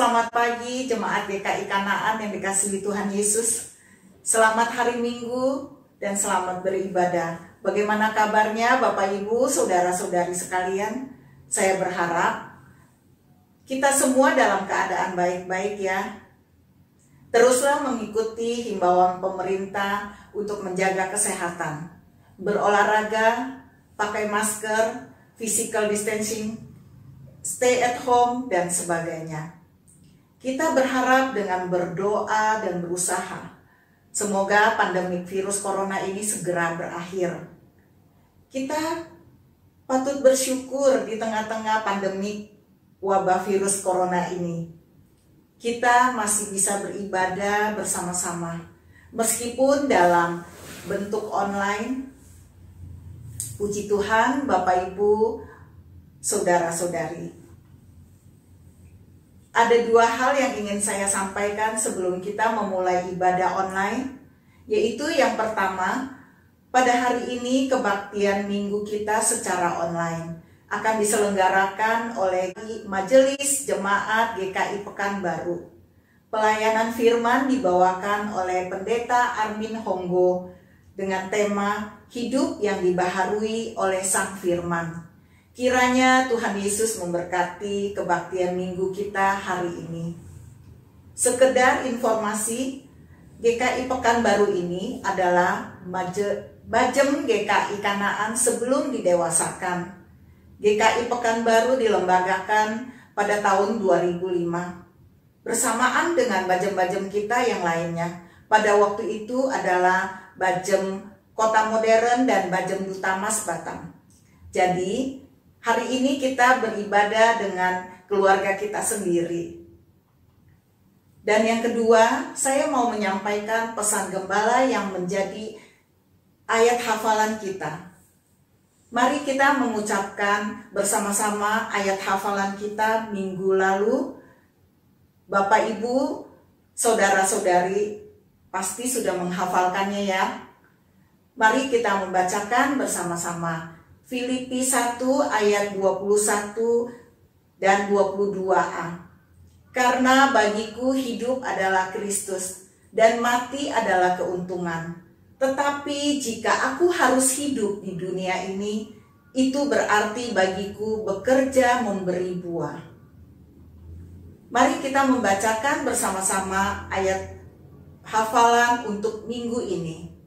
Selamat pagi jemaat GKI Kanaan yang dikasihi Tuhan Yesus. Selamat hari Minggu dan selamat beribadah. Bagaimana kabarnya Bapak Ibu, saudara-saudari sekalian? Saya berharap kita semua dalam keadaan baik-baik ya. Teruslah mengikuti himbauan pemerintah untuk menjaga kesehatan. Berolahraga, pakai masker, physical distancing, stay at home, dan sebagainya. Kita berharap dengan berdoa dan berusaha, semoga pandemi virus corona ini segera berakhir. Kita patut bersyukur di tengah-tengah pandemi wabah virus corona ini. Kita masih bisa beribadah bersama-sama, meskipun dalam bentuk online. Puji Tuhan, Bapak Ibu, saudara-saudari. Ada dua hal yang ingin saya sampaikan sebelum kita memulai ibadah online, yaitu yang pertama, pada hari ini kebaktian minggu kita secara online akan diselenggarakan oleh Majelis Jemaat GKI Pekanbaru. Pelayanan firman dibawakan oleh Pendeta Armin Honggo dengan tema Hidup yang Dibaharui oleh Sang Firman. Kiranya Tuhan Yesus memberkati kebaktian minggu kita hari ini. Sekedar informasi, GKI Pekanbaru ini adalah Bajem GKI Kanaan sebelum didewasakan. GKI Pekanbaru dilembagakan pada tahun 2005. Bersamaan dengan bajem-bajem kita yang lainnya. Pada waktu itu adalah Bajem Kota Modern dan Bajem Duta Mas Batam. Jadi, hari ini kita beribadah dengan keluarga kita sendiri. Dan yang kedua, saya mau menyampaikan pesan gembala yang menjadi ayat hafalan kita. Mari kita mengucapkan bersama-sama ayat hafalan kita minggu lalu. Bapak, Ibu, saudara-saudari pasti sudah menghafalkannya ya. Mari kita membacakan bersama-sama. Filipi 1 ayat 21 dan 22a. Karena bagiku hidup adalah Kristus dan mati adalah keuntungan. Tetapi jika aku harus hidup di dunia ini, itu berarti bagiku bekerja memberi buah. Mari kita membacakan bersama-sama ayat hafalan untuk minggu ini.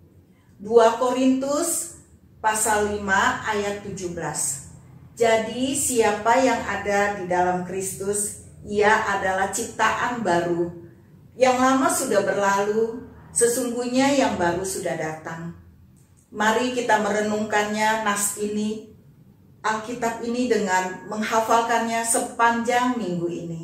2 Korintus Pasal 5 ayat 17. Jadi siapa yang ada di dalam Kristus, ia adalah ciptaan baru. Yang lama sudah berlalu, sesungguhnya yang baru sudah datang. Mari kita merenungkannya nas ini, Alkitab ini dengan menghafalkannya sepanjang minggu ini.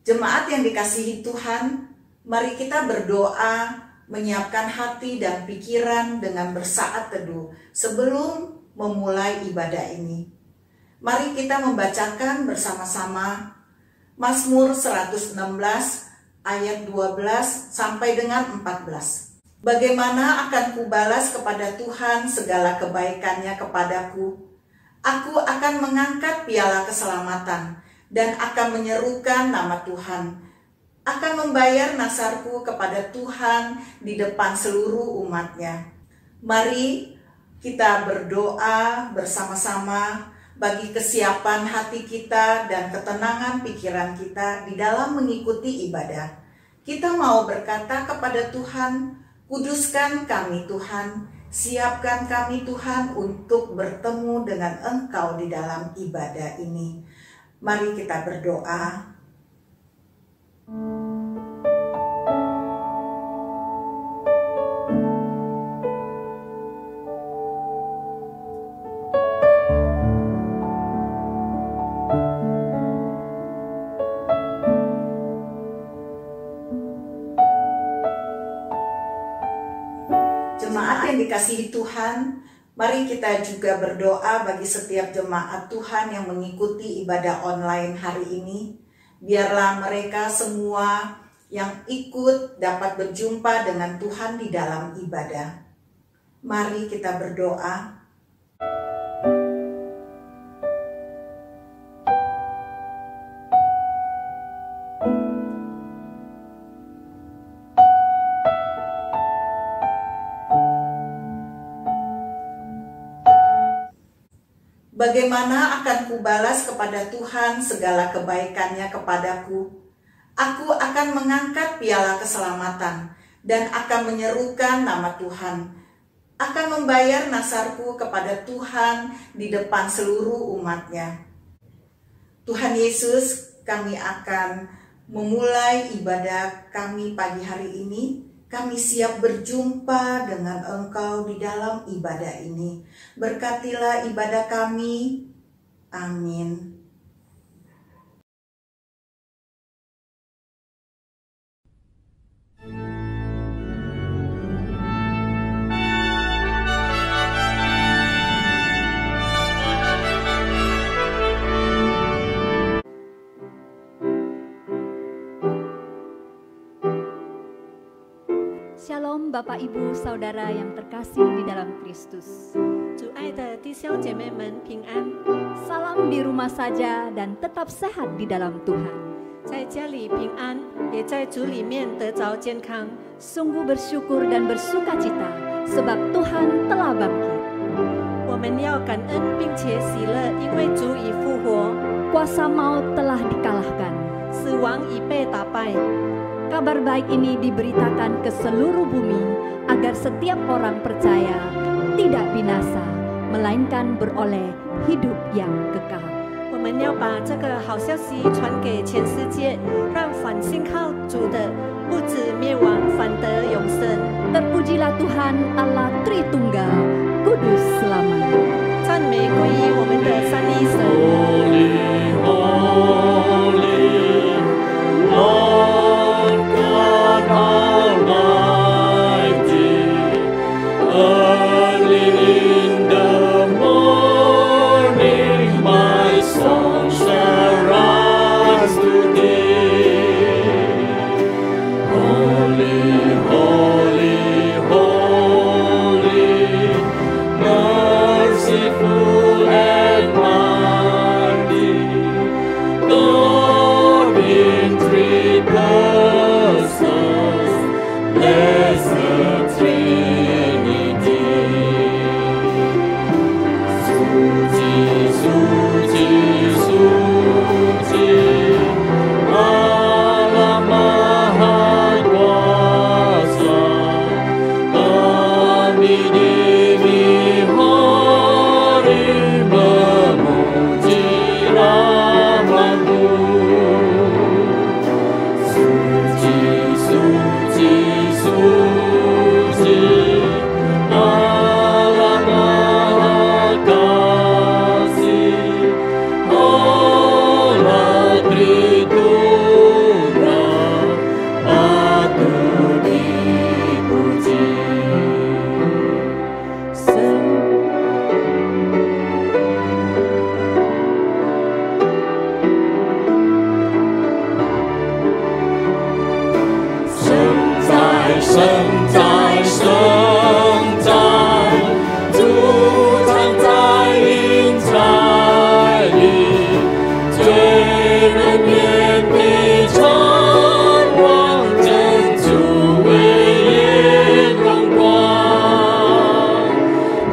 Jemaat yang dikasihi Tuhan, mari kita berdoa, menyiapkan hati dan pikiran dengan bersaat teduh sebelum memulai ibadah ini. Mari kita membacakan bersama-sama Mazmur 116 ayat 12 sampai dengan 14. Bagaimana akan kubalas kepada Tuhan segala kebaikannya kepadaku? Aku akan mengangkat piala keselamatan dan akan menyerukan nama Tuhan. Akan membayar nasarku kepada Tuhan di depan seluruh umatnya. Mari kita berdoa bersama-sama bagi kesiapan hati kita dan ketenangan pikiran kita di dalam mengikuti ibadah. Kita mau berkata kepada Tuhan, kuduskan kami Tuhan, siapkan kami Tuhan untuk bertemu dengan Engkau di dalam ibadah ini. Mari kita berdoa. Jemaat yang dikasihi Tuhan, mari kita juga berdoa bagi setiap jemaat Tuhan yang mengikuti ibadah online hari ini. Biarlah mereka semua yang ikut dapat berjumpa dengan Tuhan di dalam ibadah. Mari kita berdoa. Bagaimana akan kubalas kepada Tuhan segala kebaikannya kepadaku? Aku akan mengangkat piala keselamatan dan akan menyerukan nama Tuhan. Akan membayar nasarku kepada Tuhan di depan seluruh umatnya. Tuhan Yesus, kami akan memulai ibadah kami pagi hari ini. Kami siap berjumpa dengan Engkau di dalam ibadah ini. Berkatilah ibadah kami. Amin. Shalom Bapak Ibu Saudara yang terkasih di dalam Kristus. 主爱的弟兄姐妹们平安， Salam di rumah saja dan tetap sehat di dalam Tuhan. 在家里平安，也在主里面得着健康。 Sungguh bersyukur dan bersuka cita sebab Tuhan telah bangkit. 我们要感恩并且喜乐，因为主已复活， Kuasa maut telah dikalahkan. 死亡已被打败。 Kabar baik ini diberitakan ke seluruh bumi agar setiap orang percaya tidak binasa, melainkan beroleh hidup yang kekal. 我们要把这个好消息传给全世界，让凡信靠主的不止灭亡，反得永生。 Terpujilah Tuhan Allah Tritunggal, kudus selamanya. 赞美归于我们的三一神。 Lord God Almighty, early in the morning my song shall rise to Thee. Holy, holy, holy, merciful and mighty, God in three persons, blessed Trinity. Suci, suci, suci, Allah Maha Kuasa, kami dini hari memuji nama-Mu. Suci, suci, suci, Allah Maha Kasih, Allah Tritunggal, patut dipuji. Sentai, sentai, sentai, 主常在临在里，罪人面披穿光，真主为耶荣光，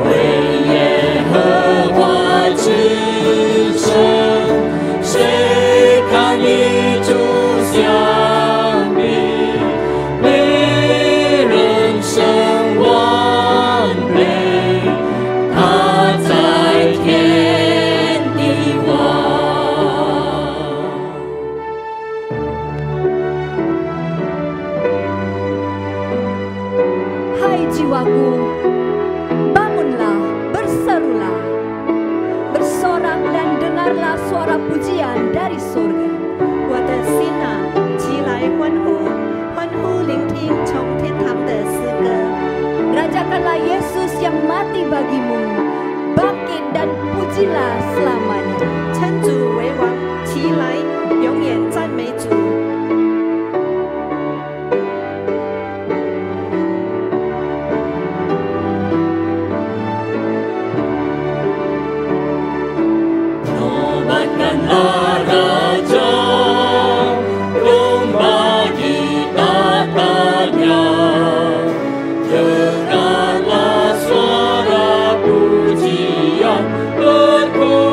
为耶和华之神，谁堪与主相比？没人生完美，他在天地王。 Hai jiwaku, bangunlah, berserulah, bersorak dan dengarlah suara pujian dari surga. 我的心啊，起来欢呼，欢呼聆听从天堂的诗歌。 Rajakanlah Yesus yang mati bagimu, bangkit dan pujilah selamanya. 称主为王，起来，永远赞美主。 Nobatkanlah Raja, bagi tatanya, dengarlah suara pujian berkumandang.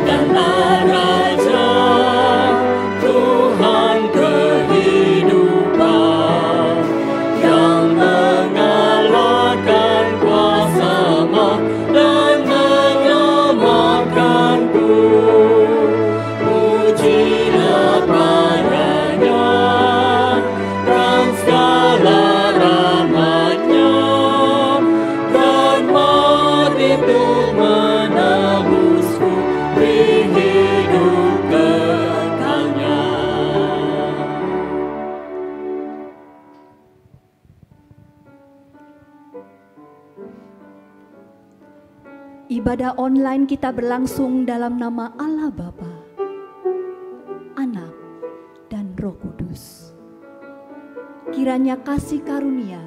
Bukanlah Raja, Tuhan kehidupan, yang mengalahkan kuasa maut dan menyelamatkanku. Pujilah Padanya dan segala rahmat-Nya, dan mati untuk menebusku, beri hidup kekalnya. Ibadah online kita berlangsung dalam nama Allah Bapa, Anak, dan Roh Kudus. Kiranya kasih karunia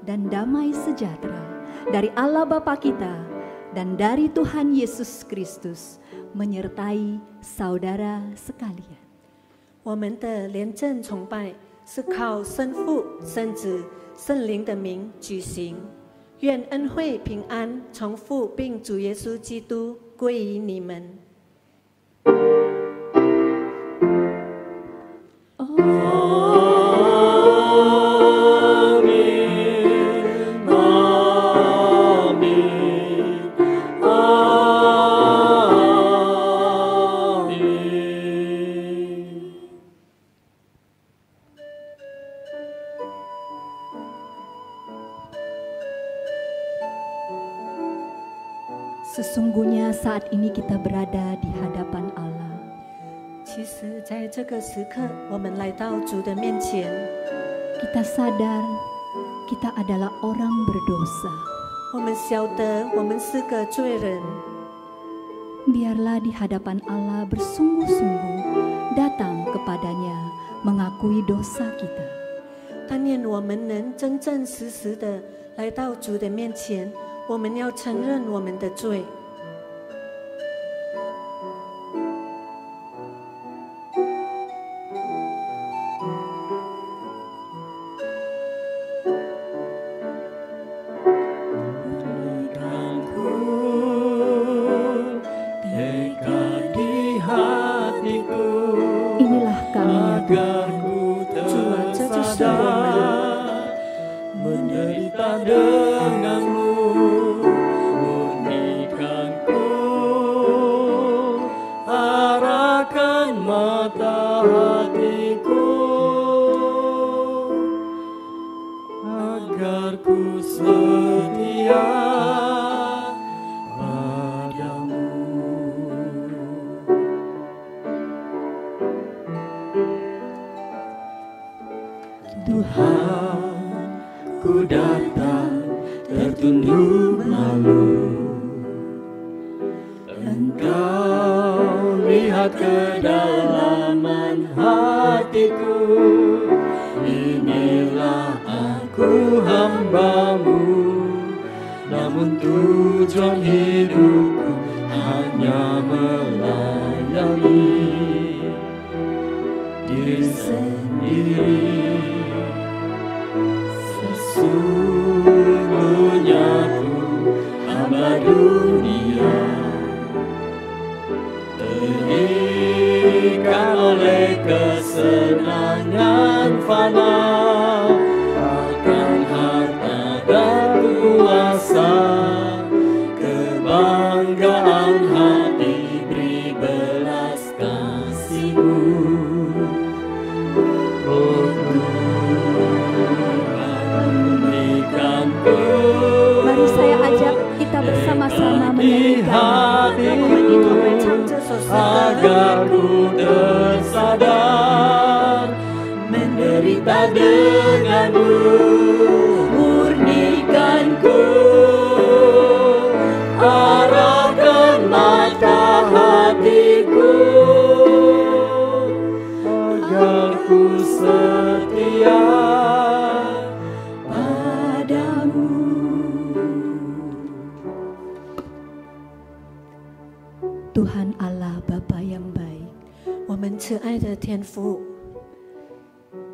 dan damai sejahtera dari Allah Bapa kita dan dari Tuhan Yesus Kristus menyertai saudara sekalian. 我们的廉政崇拜是靠圣父、圣子、圣灵的名举行。愿恩惠平安从父并主耶稣基督归于你们。 Sesungguhnya saat ini kita berada di hadapan Allah. 其实，在这个时刻，我们来到主的面前， Kita sadar kita adalah orang berdosa. 我们晓得我们是个罪人。 Biarlah di hadapan Allah bersungguh-sungguh datang kepadanya mengakui dosa kita. 但愿我们能真真实实的来到主的面前，我们要承认我们的罪。 Inilah kami ya Tuhan. Agar ku tersadar menderita denganmu, murnikanku, arahkan mata hatiku, agar ku setia padamu. Tuhan, ku datang tertunduk malu. Engkau lihat kedalaman hatiku. Inilah aku hamba-Mu, namun tujuan hidupku hanya melayani diri sendiri. Sesungguhnya ku hamba dunia, terikat oleh kesenangan fana, akan harta dan kuasa, kebanggaan hati beri belas kasih-Mu. Oh Tuhan, berikanku Mari saya ajak kita bersama-sama menyanyikan agar ku tersadar menderita denganmu, murnikanku, arahkan mata hatiku, agar ku setia padamu. Tuhan Allah Bapa yang baik, 我们慈爱的天父，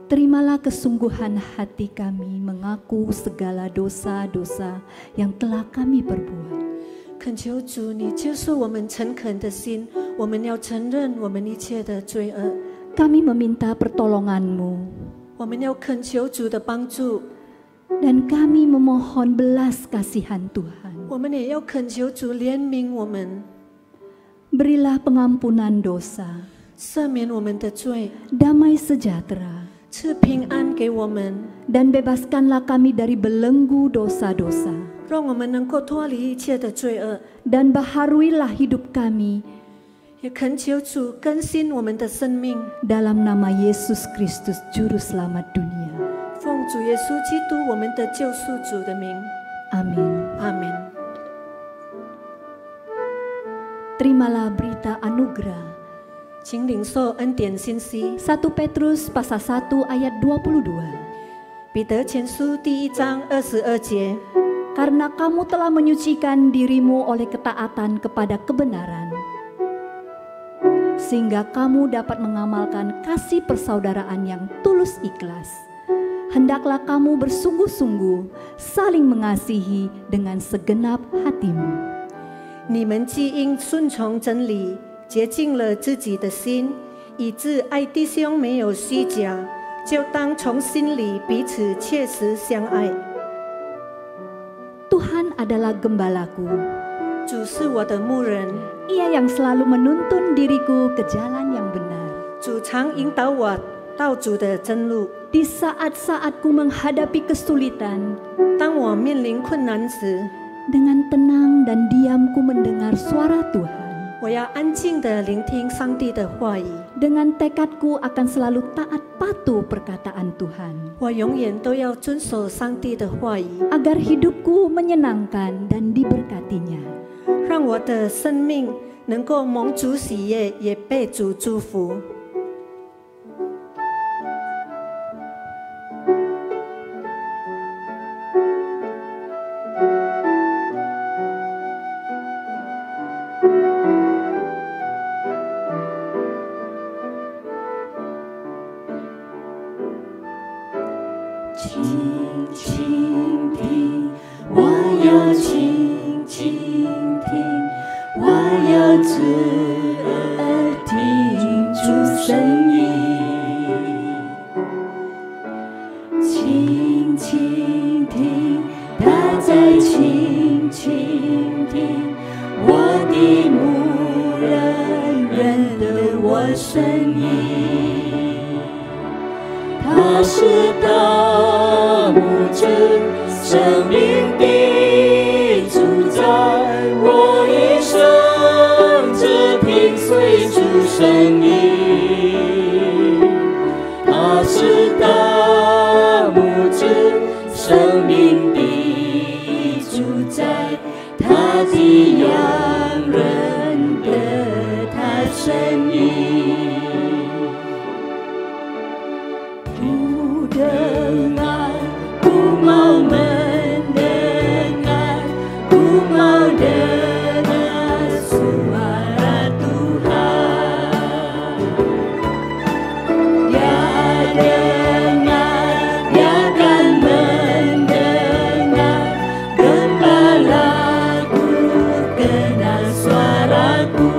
terimalah kesungguhan hati kami mengaku segala dosa-dosa yang telah kami perbuat. 恳求主，你接受我们诚恳的心，我们要承认我们一切的罪恶， Kami meminta pertolongan-Mu 我们要恳求主的帮助， dan kami memohon belas kasihan Tuhan. 我们也要恳求主怜悯我们， Berilah pengampunan dosa, 赦免我们的罪， damai sejahtera, 赐平安给我们， dan bebaskanlah kami dari belenggu dosa-dosa. 让我们能够脱离一切的罪恶， Dan baharuilah hidup kami 也恳求主更新我们的生命， dalam nama Yesus Kristus Juru Selamat dunia. 奉主耶稣基督我们的救赎主的名， Amin. 阿门。 Terimalah berita anugerah. 请领受恩典信息， 1 Petrus pasal 1 ayat 22. 彼得前书第1章22节。 Karena kamu telah menyucikan dirimu oleh ketaatan kepada kebenaran, sehingga kamu dapat mengamalkan kasih persaudaraan yang tulus ikhlas. Hendaklah kamu bersungguh-sungguh saling mengasihi dengan segenap hatimu. 你们既因顺从真理，洁净了自己的心，以致爱弟兄没有虚假，就当从心里彼此切实相爱。 Tuhan adalah gembalaku. 主是我的牧人， Ia yang selalu menuntun diriku ke jalan yang benar. 主常引导我到主的真路。 Di saat-saatku menghadapi kesulitan, 当我面临困难时， dengan tenang dan diamku mendengar suara Tuhan. 我要安静地聆听上帝的话语。 Dengan tekadku akan selalu taat patuh perkataan Tuhan, 我永远都要遵守上帝的话语， agar hidupku menyenangkan dan diberkatinya. 让我的生命能够蒙主喜悦，也被主祝福。 轻轻听，我要轻轻听，我要侧耳听出声音。轻轻听，他在轻轻听，我的牧人认得我声音。 他是大牧者，生命的主宰。我一生只听随主声音。他是大牧者，生命的主宰。他的羊认得他声音。 Dengar ku mau mendengar, ku mau dengar suara Tuhan. Dia dengar, dia akan mendengar, gembalaku kenal suaraku.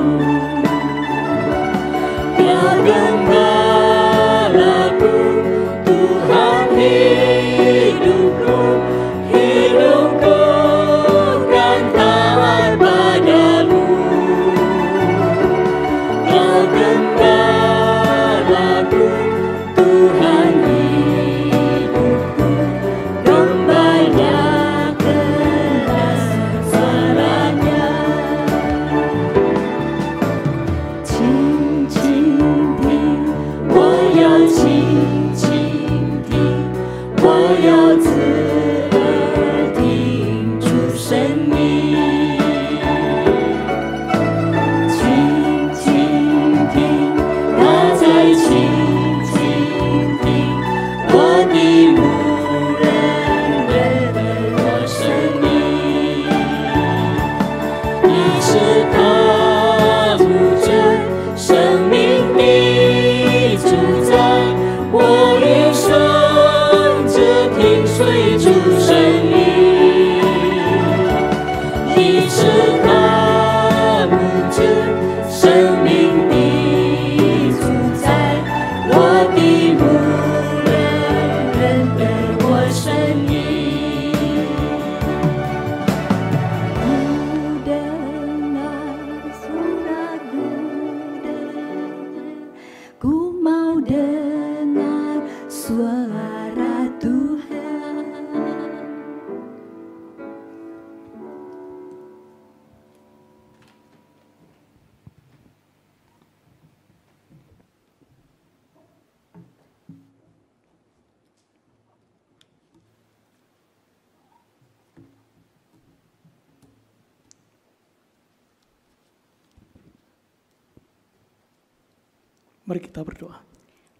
Mari kita berdoa.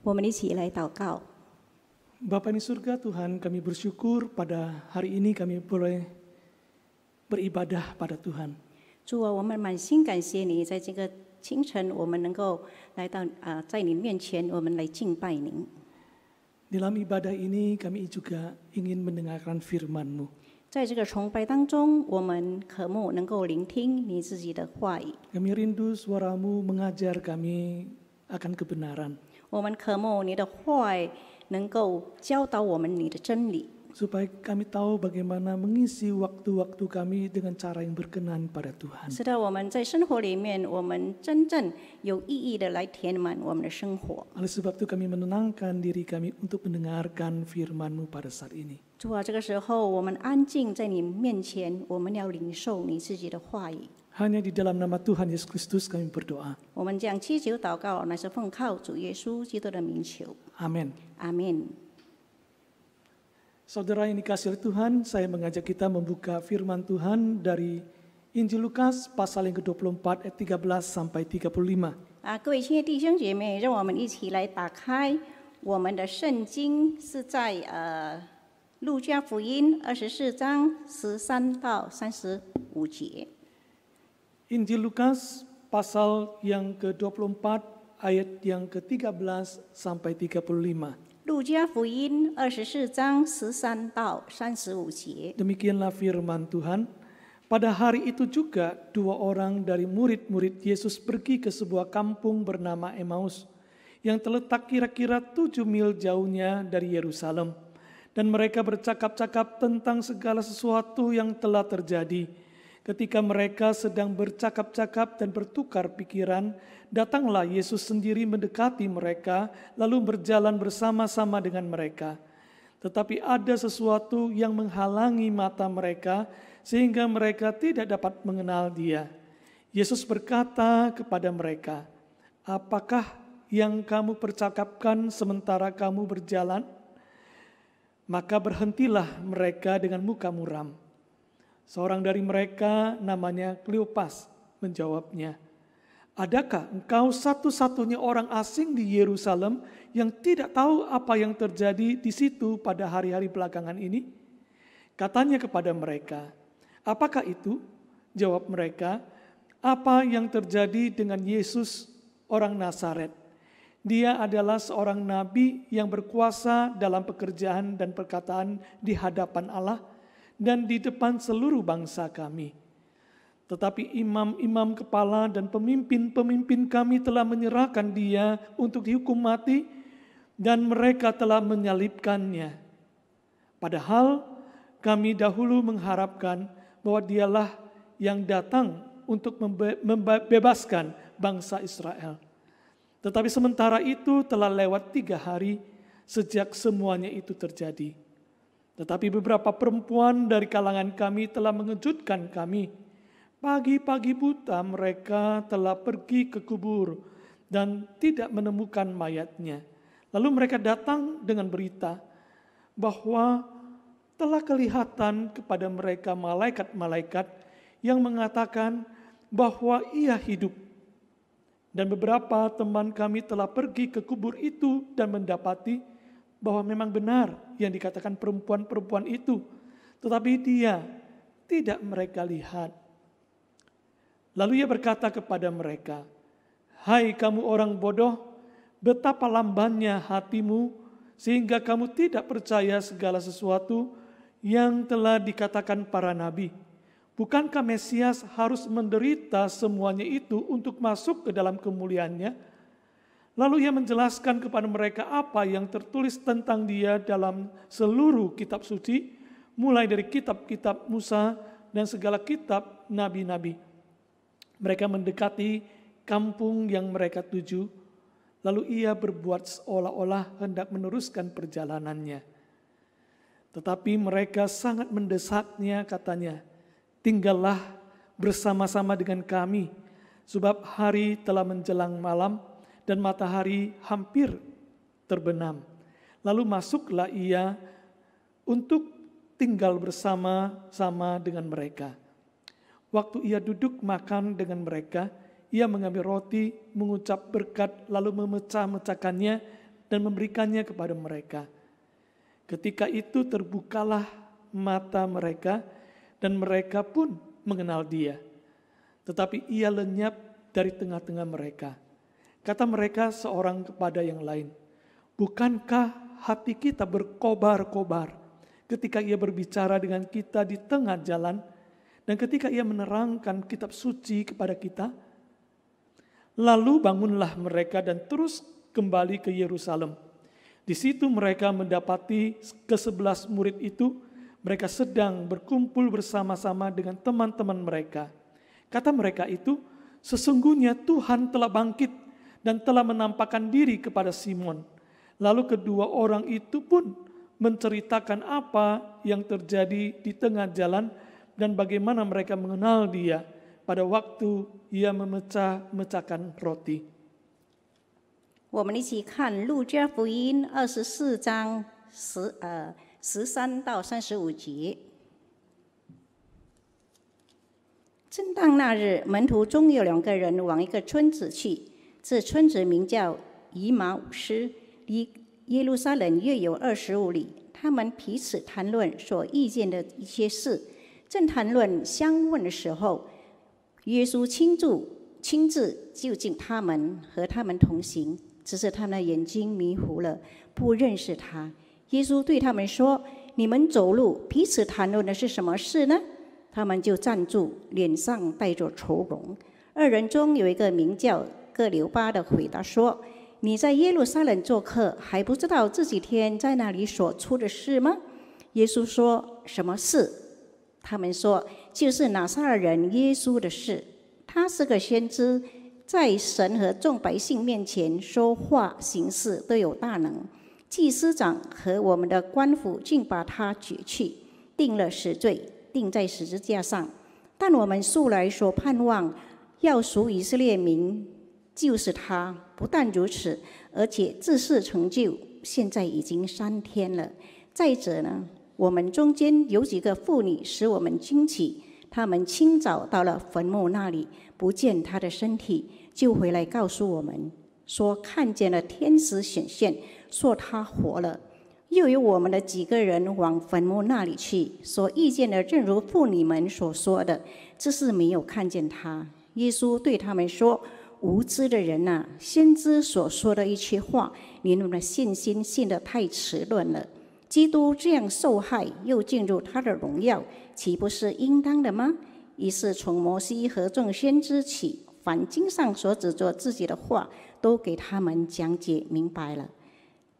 我们一起来祷告。 Bapa di surga, Tuhan, kami bersyukur pada hari ini kami boleh beribadah pada Tuhan. 主啊，我们满心感谢你，在这个清晨，我们能够来到在你面前，我们来敬拜您。 Dalam ibadah ini kami juga ingin mendengarkan firman-Mu. 在这个崇拜当中，我们渴慕能够聆听你自己的话语。 Kami rindu suara-Mu mengajar kami akan kebenaran. 我们渴慕你的话语能够教导我们你的真理， Supaya kami tahu bagaimana mengisi waktu-waktu kami dengan cara yang berkenan pada Tuhan. 使得我们在生活里面，我们真正有意义的来填满我们的生活。 Oleh sebab itu kami menenangkan diri kami untuk mendengarkan firman-Mu pada saat ini. 主啊，这个时候我们安静在你面前，我们要领受你自己的话语。 Hanya di dalam nama Tuhan Yesus Kristus kami berdoa. 我们将祈求祷告，乃是奉靠主耶稣基督的名求。 Amin. 阿门。 Saudara yang dikasihi oleh Tuhan, saya mengajak kita membuka firman Tuhan dari Injil Lukas pasal yang ke-24 ayat 13 sampai 35. 各位亲爱的弟兄姐妹，让我们一起来打开我们的圣经，是在路加福音24章13到35节。 Injil Lukas pasal yang ke-24 ayat yang ke-13 sampai 35. 路加福音24章13到35节。 Demikianlah firman Tuhan. Pada hari itu juga 2 orang dari murid-murid Yesus pergi ke sebuah kampung bernama Emmaus yang terletak kira-kira 7 mil jauhnya dari Yerusalem. Dan mereka bercakap-cakap tentang segala sesuatu yang telah terjadi. Ketika mereka sedang bercakap-cakap dan bertukar pikiran, datanglah Yesus sendiri mendekati mereka, lalu berjalan bersama-sama dengan mereka. Tetapi ada sesuatu yang menghalangi mata mereka, sehingga mereka tidak dapat mengenal Dia. Yesus berkata kepada mereka, "Apakah yang kamu percakapkan sementara kamu berjalan?" Maka berhentilah mereka dengan muka muram. Seorang dari mereka namanya Kleopas menjawabnya, "Adakah engkau satu-satunya orang asing di Yerusalem yang tidak tahu apa yang terjadi di situ pada hari-hari belakangan ini?" Katanya kepada mereka, "Apakah itu?" Jawab mereka, "Apa yang terjadi dengan Yesus orang Nazaret. Dia adalah seorang nabi yang berkuasa dalam pekerjaan dan perkataan di hadapan Allah dan di depan seluruh bangsa kami. Tetapi imam-imam kepala dan pemimpin-pemimpin kami telah menyerahkan Dia untuk dihukum mati dan mereka telah menyalibkannya. Padahal kami dahulu mengharapkan bahwa Dialah yang datang untuk membebaskan bangsa Israel. Tetapi sementara itu telah lewat 3 hari sejak semuanya itu terjadi. Tetapi beberapa perempuan dari kalangan kami telah mengejutkan kami. Pagi-pagi buta mereka telah pergi ke kubur dan tidak menemukan mayatnya. Lalu mereka datang dengan berita bahwa telah kelihatan kepada mereka malaikat-malaikat yang mengatakan bahwa Ia hidup. Dan beberapa teman kami telah pergi ke kubur itu dan mendapati bahwa memang benar yang dikatakan perempuan-perempuan itu, tetapi Dia tidak mereka lihat. Lalu Ia berkata kepada mereka, "Hai kamu orang bodoh, betapa lambannya hatimu sehingga kamu tidak percaya segala sesuatu yang telah dikatakan para nabi. Bukankah Mesias harus menderita semuanya itu untuk masuk ke dalam kemuliaannya?" Lalu Ia menjelaskan kepada mereka apa yang tertulis tentang Dia dalam seluruh kitab suci, mulai dari kitab-kitab Musa dan segala kitab nabi-nabi. Mereka mendekati kampung yang mereka tuju, lalu Ia berbuat seolah-olah hendak meneruskan perjalanannya. Tetapi mereka sangat mendesaknya, katanya, "Tinggallah bersama-sama dengan kami, sebab hari telah menjelang malam, dan matahari hampir terbenam." Lalu masuklah Ia untuk tinggal bersama-sama dengan mereka. Waktu Ia duduk makan dengan mereka, ia mengambil roti, mengucap berkat, lalu memecah-mecahkannya dan memberikannya kepada mereka. Ketika itu terbukalah mata mereka dan mereka pun mengenal dia. Tetapi ia lenyap dari tengah-tengah mereka. Kata mereka seorang kepada yang lain, "Bukankah hati kita berkobar-kobar ketika ia berbicara dengan kita di tengah jalan dan ketika ia menerangkan kitab suci kepada kita?" Lalu bangunlah mereka dan terus kembali ke Yerusalem. Di situ mereka mendapati ke-11 murid itu, mereka sedang berkumpul bersama-sama dengan teman-teman mereka. Kata mereka itu, "Sesungguhnya Tuhan telah bangkit dan telah menampakkan diri kepada Simon." Lalu kedua orang itu pun menceritakan apa yang terjadi di tengah jalan dan bagaimana mereka mengenal dia pada waktu ia memecah-mecahkan roti. 我们一起看路加福音24章13到35节。正当那日，门徒中有2个人往一个村子去，这村子名叫以马忤斯，离耶路撒冷约有25里。他们彼此谈论所遇见的一些事。正谈论相问的时候，耶稣亲自就近他们，和他们同行。只是他们的眼睛迷糊了，不认识他。耶稣对他们说：“你们走路彼此谈论的是什么事呢？”他们就站住，脸上带着愁容。2人中有一个名叫各流巴的回答说：“你在耶路撒冷做客，还不知道这几天在那里所出的事吗？”耶稣说：“什么事？”他们说：“就是拿撒勒人耶稣的事。他是个先知，在神和众百姓面前说话行事都有大能。祭司长和我们的官府竟把他举去，定了死罪，钉在十字架上。但我们素来所盼望要赎以色列民，就是他。不但如此，而且这事成就，现在已经3天了。再者呢，我们中间有几个妇女使我们惊奇，她们清早到了坟墓那里，不见他的身体，就回来告诉我们，说看见了天使显现，说他活了。又有我们的几个人往坟墓那里去，所遇见的正如妇女们所说的，只是没有看见他。耶稣对他们说：“无知的人啊，先知所说的一切话，你们的信心信得太迟钝了。基督这样受害，又进入他的荣耀，岂不是应当的吗？”于是从摩西和众先知起，凡经上所指着自己的话，都给他们讲解明白了。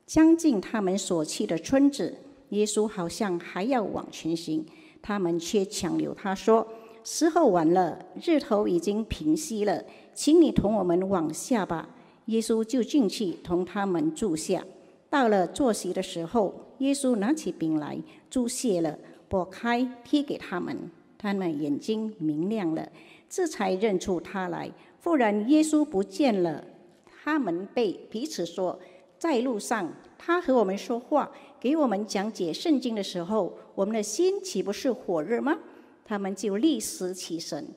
将近他们所去的村子，耶稣好像还要往前行，他们却强留他说：“时候晚了，日头已经平息了，请你同我们往下吧。”耶稣就进去同他们住下。到了坐席的时候，耶稣拿起饼来，祝谢了，拨开，贴给他们。他们眼睛明亮了，这才认出他来。忽然耶稣不见了，他们彼此说：“在路上，他和我们说话，给我们讲解圣经的时候，我们的心岂不是火热吗？”他们就立时起身，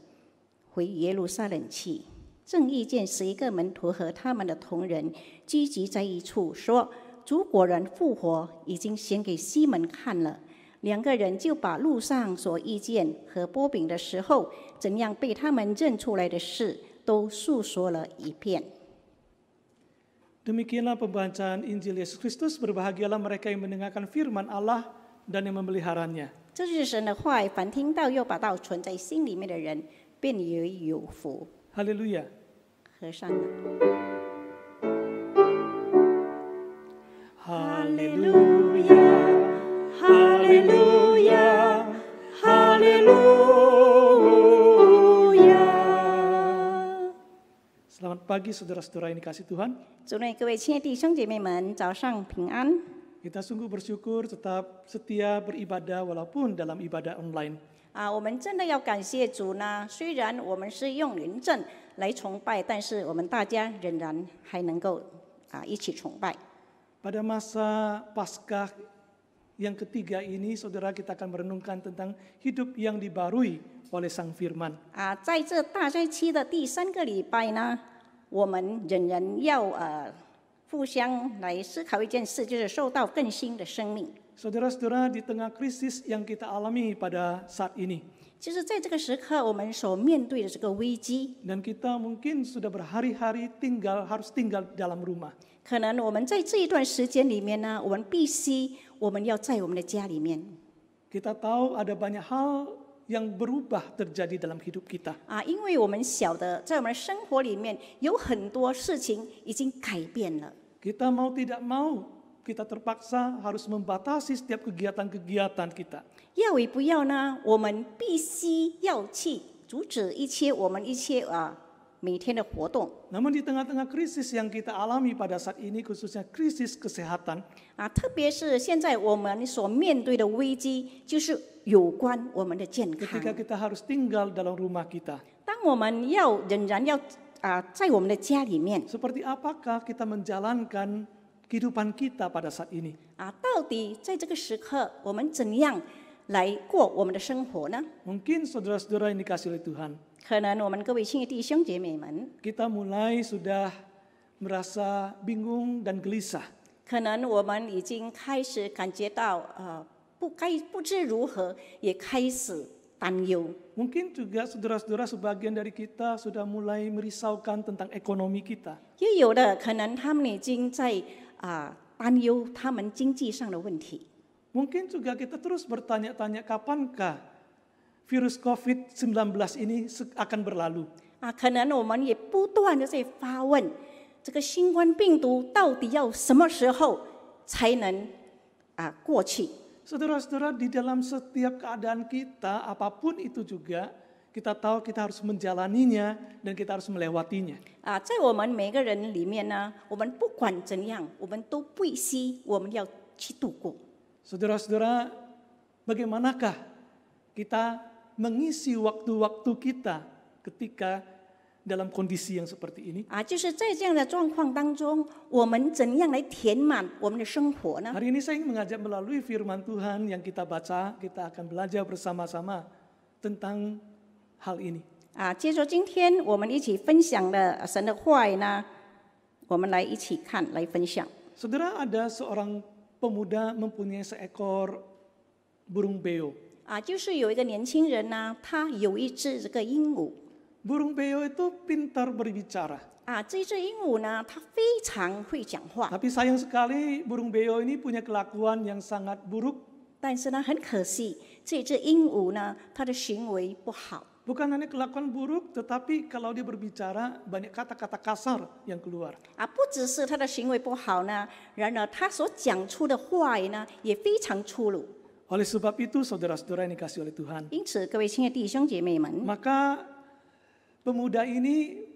回耶路撒冷去。正遇见11个门徒和他们的同人聚集在一处，说：“主果然复活，已经显给西门看了。”2个人就把路上所遇见和剥饼的时候，怎样被他们认出来的事，都述说了一遍。 Demikianlah pembacaan Injil Yesus Kristus. Berbahagialah mereka yang mendengarkan firman Allah dan yang memeliharanya. 这是神的话，凡听到又把道存在心里面的人，便也有福。 Haleluya. 合上了。 Haleluya. Haleluya. Haleluya. Selamat pagi saudara-saudara yang dikasihi Tuhan. 主内各位亲爱的弟兄姐妹们，早上平安。 Kita sungguh bersyukur tetap setia beribadah walaupun dalam ibadah online. 我们真的要感谢主呢。虽然我们是用人证来崇拜，但是我们大家仍然还能够一起崇拜。 Pada masa Paskah yang ketiga ini, saudara, kita akan merenungkan tentang hidup yang dibarui oleh Sang Firman. 在这大斋期的第3个礼拜呢，我们仍然要互相来思考一件事，就是受到更新的生命。 Saudara-saudara, di tengah krisis yang kita alami pada saat ini, 就是在这个时刻，我们所面对的这个危机， dan kita mungkin sudah berhari-hari harus tinggal dalam rumah. 可能我们在这一段时间里面呢，我们必须我们要在我们的家里面 Kita tahu ada banyak hal yang berubah terjadi dalam hidup kita. 因为我们晓得在我们的生活里面有很多事情已经改变了。 Kita mau tidak mau, kita terpaksa harus membatasi setiap kegiatan-kegiatan kita. 要与不要呢，我们必须要去阻止我们一切每天的活动 Namun di tengah-tengah krisis yang kita alami pada saat ini, khususnya krisis kesehatan, 特别是现在我们所面对的危机，就是有关我们的健康。 ketika kita harus tinggal dalam rumah kita, 当我们仍然要在我们的家里面 seperti apakah kita menjalankan kehidupan kita pada saat ini? 到底在这个时刻我们怎样来过我们的生活呢？ Mungkin saudara-saudara yang dikasihi oleh Tuhan, 可能我们各位亲爱的弟兄姐妹们， kita mulai sudah merasa bingung dan gelisah. 可能我们已经开始感觉到不知如何，也开始担忧。 Mungkin juga saudara-saudara sebagian dari kita sudah mulai merisaukan tentang ekonomi kita. 也有的可能他们已经在担忧他们经济上的问题。 Mungkin juga kita terus bertanya-tanya kapankah virus COVID-19 ini akan berlalu. 可能我们也不断的在发问，这个新冠病毒到底要什么时候才能过去？ Saudara-saudara, di dalam setiap keadaan kita, apapun itu juga, kita tahu kita harus menjalaninya dan kita harus melewatinya. 在我们每个人里面呢，我们不管怎样，我们都必须我们要去度过。 Saudara-saudara, bagaimanakah kita mengisi waktu-waktu kita ketika dalam kondisi yang seperti ini? 就是在这样的状况当中，我们怎样来填满我们的生活呢？ Hari ini saya ingin mengajak melalui firman Tuhan yang kita baca, kita akan belajar bersama-sama tentang hal ini. 接着今天我们一起分享的神的话语呢，我们来一起看，来分享。 Saudara, ada seorang pemuda mempunyai seekor burung beo. 就是有一个年轻人呢，他有一只这个鹦鹉。 Burung beo itu pintar berbicara. 这只鹦鹉呢，它非常会讲话， Tapi sayang sekali burung beo ini punya kelakuan yang sangat buruk. 但是呢，很可惜，这只鹦鹉呢，它的行为不好。 Bukan hanya kelakuan buruk, tetapi kalau dia berbicara banyak kata-kata kasar yang keluar. 不只是它的行为不好呢，然而它所讲出的话语呢，也非常粗鲁。 Oleh sebab itu, saudara-saudara yang dikasihi oleh Tuhan, 因此，各位亲爱的弟兄姐妹们， maka pemuda ini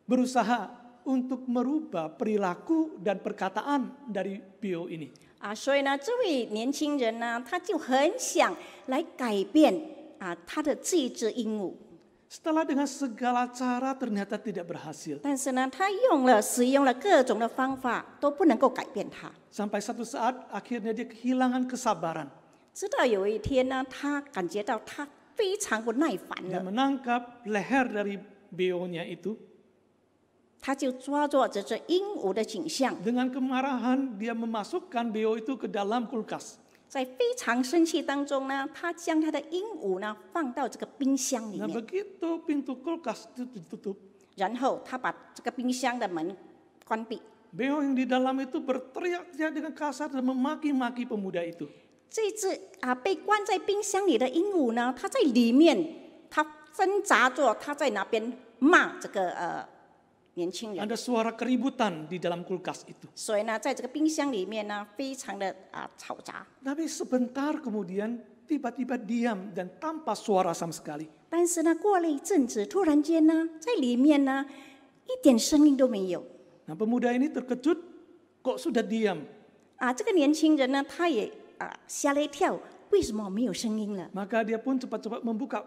berusaha untuk merubah perilaku dan perkataan dari beo ini. 所以呢，这位年轻人呢，他就很想来改变他的这一只鹦鹉。 Setelah dengan segala cara ternyata tidak berhasil. 但是呢，他使用了各种的方法，都不能够改变它。 Sampai satu saat akhirnya dia kehilangan kesabaran. 直到有一天呢，他感觉到他非常不耐烦 Dia 了， menangkap leher dari beonya itu. 他就抓住这只鹦鹉的颈项， Dengan kemarahan dia memasukkan beo itu ke dalam kulkas. 在非常生气当中呢，他将他的鹦鹉呢放到这个冰箱里 Nah 面， begitu pintu kulkas itu ditutup, 然后他把这个冰箱的门关闭。 beo yang di dalam itu berteriak-teriak dengan kasar dan memaki-maki pemuda itu. 这只被关在冰箱里的鹦鹉呢，它在里面，它挣扎着，它在那边骂这个年轻人。 Ada suara keributan di dalam kulkas itu. 所以呢，在这个冰箱里面呢，非常的嘈杂。 Tapi sebentar kemudian tiba-tiba diam dan tanpa suara sama sekali. 但是呢，过了一阵子，突然间呢，在里面呢，一点声音都没有。 Nah pemuda ini terkejut, kok sudah diam? 这个年轻人呢，他也吓了一跳，为什么没有声音了？ Maka dia pun cepat-cepat membuka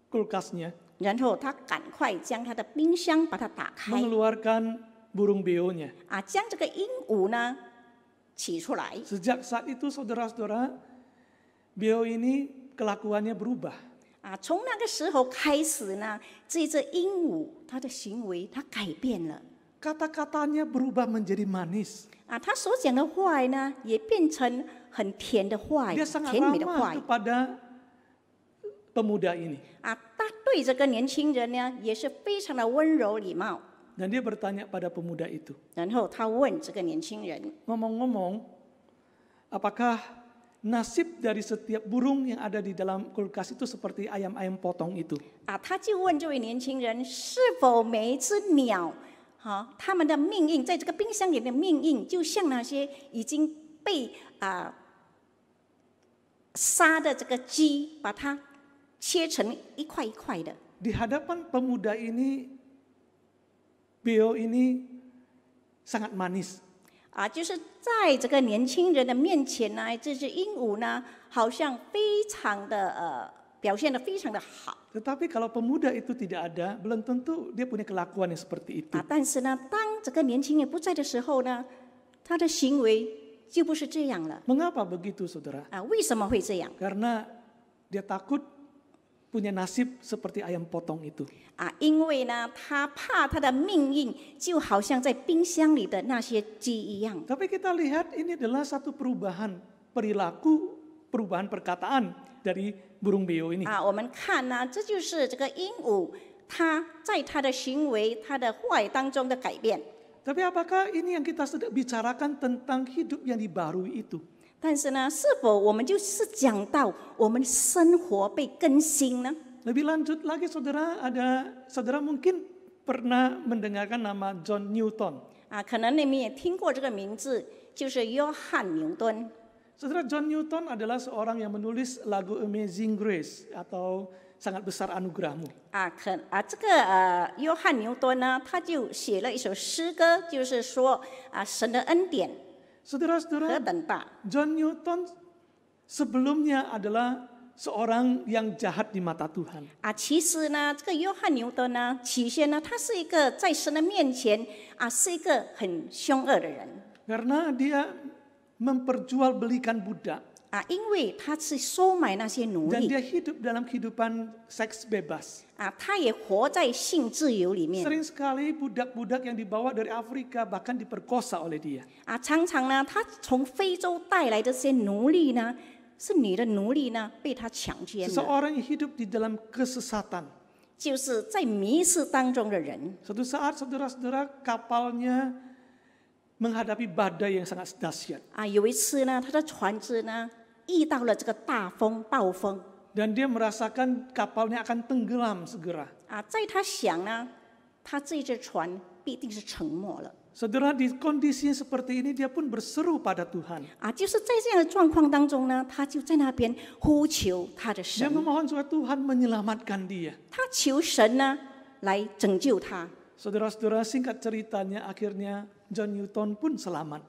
kulkasnya, 然后他赶快将他的冰箱把它打开， mengeluarkan burung beonya. 将这个鹦鹉呢起出来。 Sejak saat itu saudara-saudara, beliau ini kelakuannya berubah. 从那个时候开始呢，这只鹦鹉它的行为它改变了。 Kata-katanya berubah menjadi manis. 他所讲的话呢，也变成很甜的话， Dia sangat 甜美的话 ramah。kepada pemuda ini. 他对这个年轻人呢，也是非常的温柔礼貌。 Dan dia bertanya pada pemuda itu. 然后他问这个年轻人， Ngomong-ngomong, apakah nasib dari setiap burung yang ada di dalam kulkas itu seperti ayam-ayam potong itu? 他就问这位年轻人，是否每一只鸟，他们的命运在这个冰箱里的命运，就像那些已经被杀的这个鸡，把它切成一块一块的。 Di hadapan pemuda ini, beliau ini sangat manis. 就是在这个年轻人的面前呢，这只鹦鹉呢，好像非常的表现得非常的好。 Tetapi kalau pemuda itu tidak ada, belum tentu dia punya kelakuan yang seperti itu. 但是呢，当这个年轻人不在的时候呢，他的行为就不是这样了。 Mengapa begitu, saudara? 为什么会这样？ Karena dia takut punya nasib seperti ayam potong itu. 因为呢，他怕他的命运就好像在冰箱里的那些鸡一样。 Tapi kita lihat ini adalah satu perubahan perilaku, perubahan perkataan dari burung beo ini. 我们看呢，这就是这个鹦鹉，它在它的行为、它的话语当中的改变。 Tapi apakah ini yang kita sedang bicarakan tentang hidup yang dibarui itu? 但是呢，是否我们就是讲到我们生活被更新呢？ Lebih lanjut lagi, saudara mungkin pernah mendengarkan nama John Newton. 可能你们也听过这个名字，就是约翰牛顿。 Saudara, John Newton adalah seorang yang menulis lagu Amazing Grace atau Sangat Besar Anugerahmu. 这个约翰牛顿呢，他就写了一首诗歌，就是说神的恩典何 Saudara-saudara, 等大。 John Newton sebelumnya adalah seorang yang jahat di mata Tuhan. 其实呢，这个约翰牛顿呢，起先呢，他是一个在神的面前是一个很凶恶的人。 Karena dia memperjualbelikan budak. 因为他是收买那些奴 Dan 隶 dia hidup dalam kehidupan seks bebas. 他也活在性自由里面 Sering sekali budak-budak yang dibawa dari Afrika bahkan diperkosa oleh dia. 常常呢，他从非洲带来的这些奴隶呢，是你的奴隶呢，被他强奸了， Seseorang yang hidup di dalam kesesatan. 就是在迷失当中的人。 Suatu saat saudara-saudara kapalnya menghadapi badai yang sangat dahsyat. 有一次呢，他的船只呢遇到了这个大风暴风 Dan dia merasakan kapalnya akan tenggelam segera. 在他想呢，他这只船必定是沉没了 Saudara, di kondisi yang seperti ini dia pun berseru pada Tuhan. 就是在这样的状况当中呢，他就在那边呼求他的 Dia 神， memohon supaya Tuhan menyelamatkan dia. 他求神呢来拯救他。 Saudara-saudara, singkat ceritanya akhirnya John Newton pun selamat.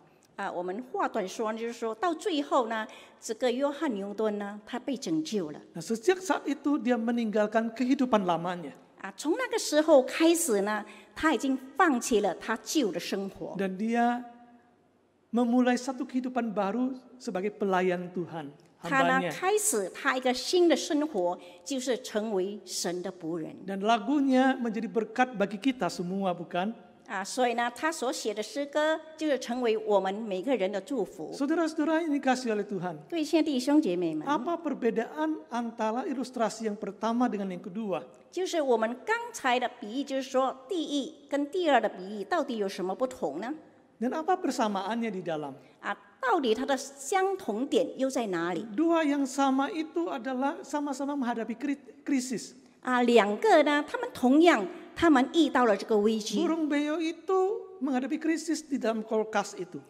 我们话短说，就是说到最后呢，这个约翰牛顿呢，他被拯救了。 Nah, sejak saat itu dia meninggalkan kehidupan lamanya. 从那个时候开始呢，他已经放弃了他旧的生活， Dan dia memulai satu kehidupan baru sebagai pelayan Tuhan. 他呢 Hambanya. 开始他一个新的生活，就是成为神的仆人。 Dan lagunya menjadi berkat bagi kita semua, bukan? 所以呢，他所写的诗歌就是成为我们每个人的祝福。 Saudara-saudara ini dikasih oleh Tuhan. 各位亲爱的弟兄姐妹们， Apa perbedaan antara ilustrasi yang pertama dengan yang kedua? 就是我们刚才的比喻，就是说第一跟第二的比喻到底有什么不同呢？ Dan apa persamaannya di dalam? 到底它的相同点又在哪里？ Dua yang sama itu adalah sama-sama menghadapi krisis. 两个呢，他们同样，他们遇到了这个危机。 Burung beo itu menghadapi krisis di dalam kulkas itu.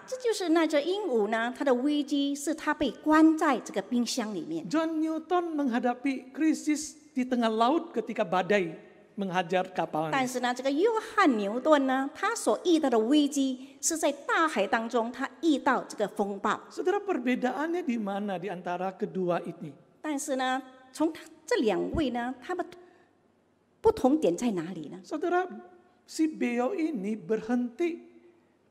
这就是那只鹦鹉呢，它的危机是它被关在这个冰箱里面。 John Newton menghadapi krisis di tengah laut ketika badai menghajar kapalnya. 但是呢，这个约翰牛顿呢，他所遇到的危机是在大海当中，他遇到这个风暴。 Saudara, perbedaannya di mana di antara kedua ini? 但是呢，从这两位呢，他们不同点在哪里呢？ Saudara, si beo ini berhenti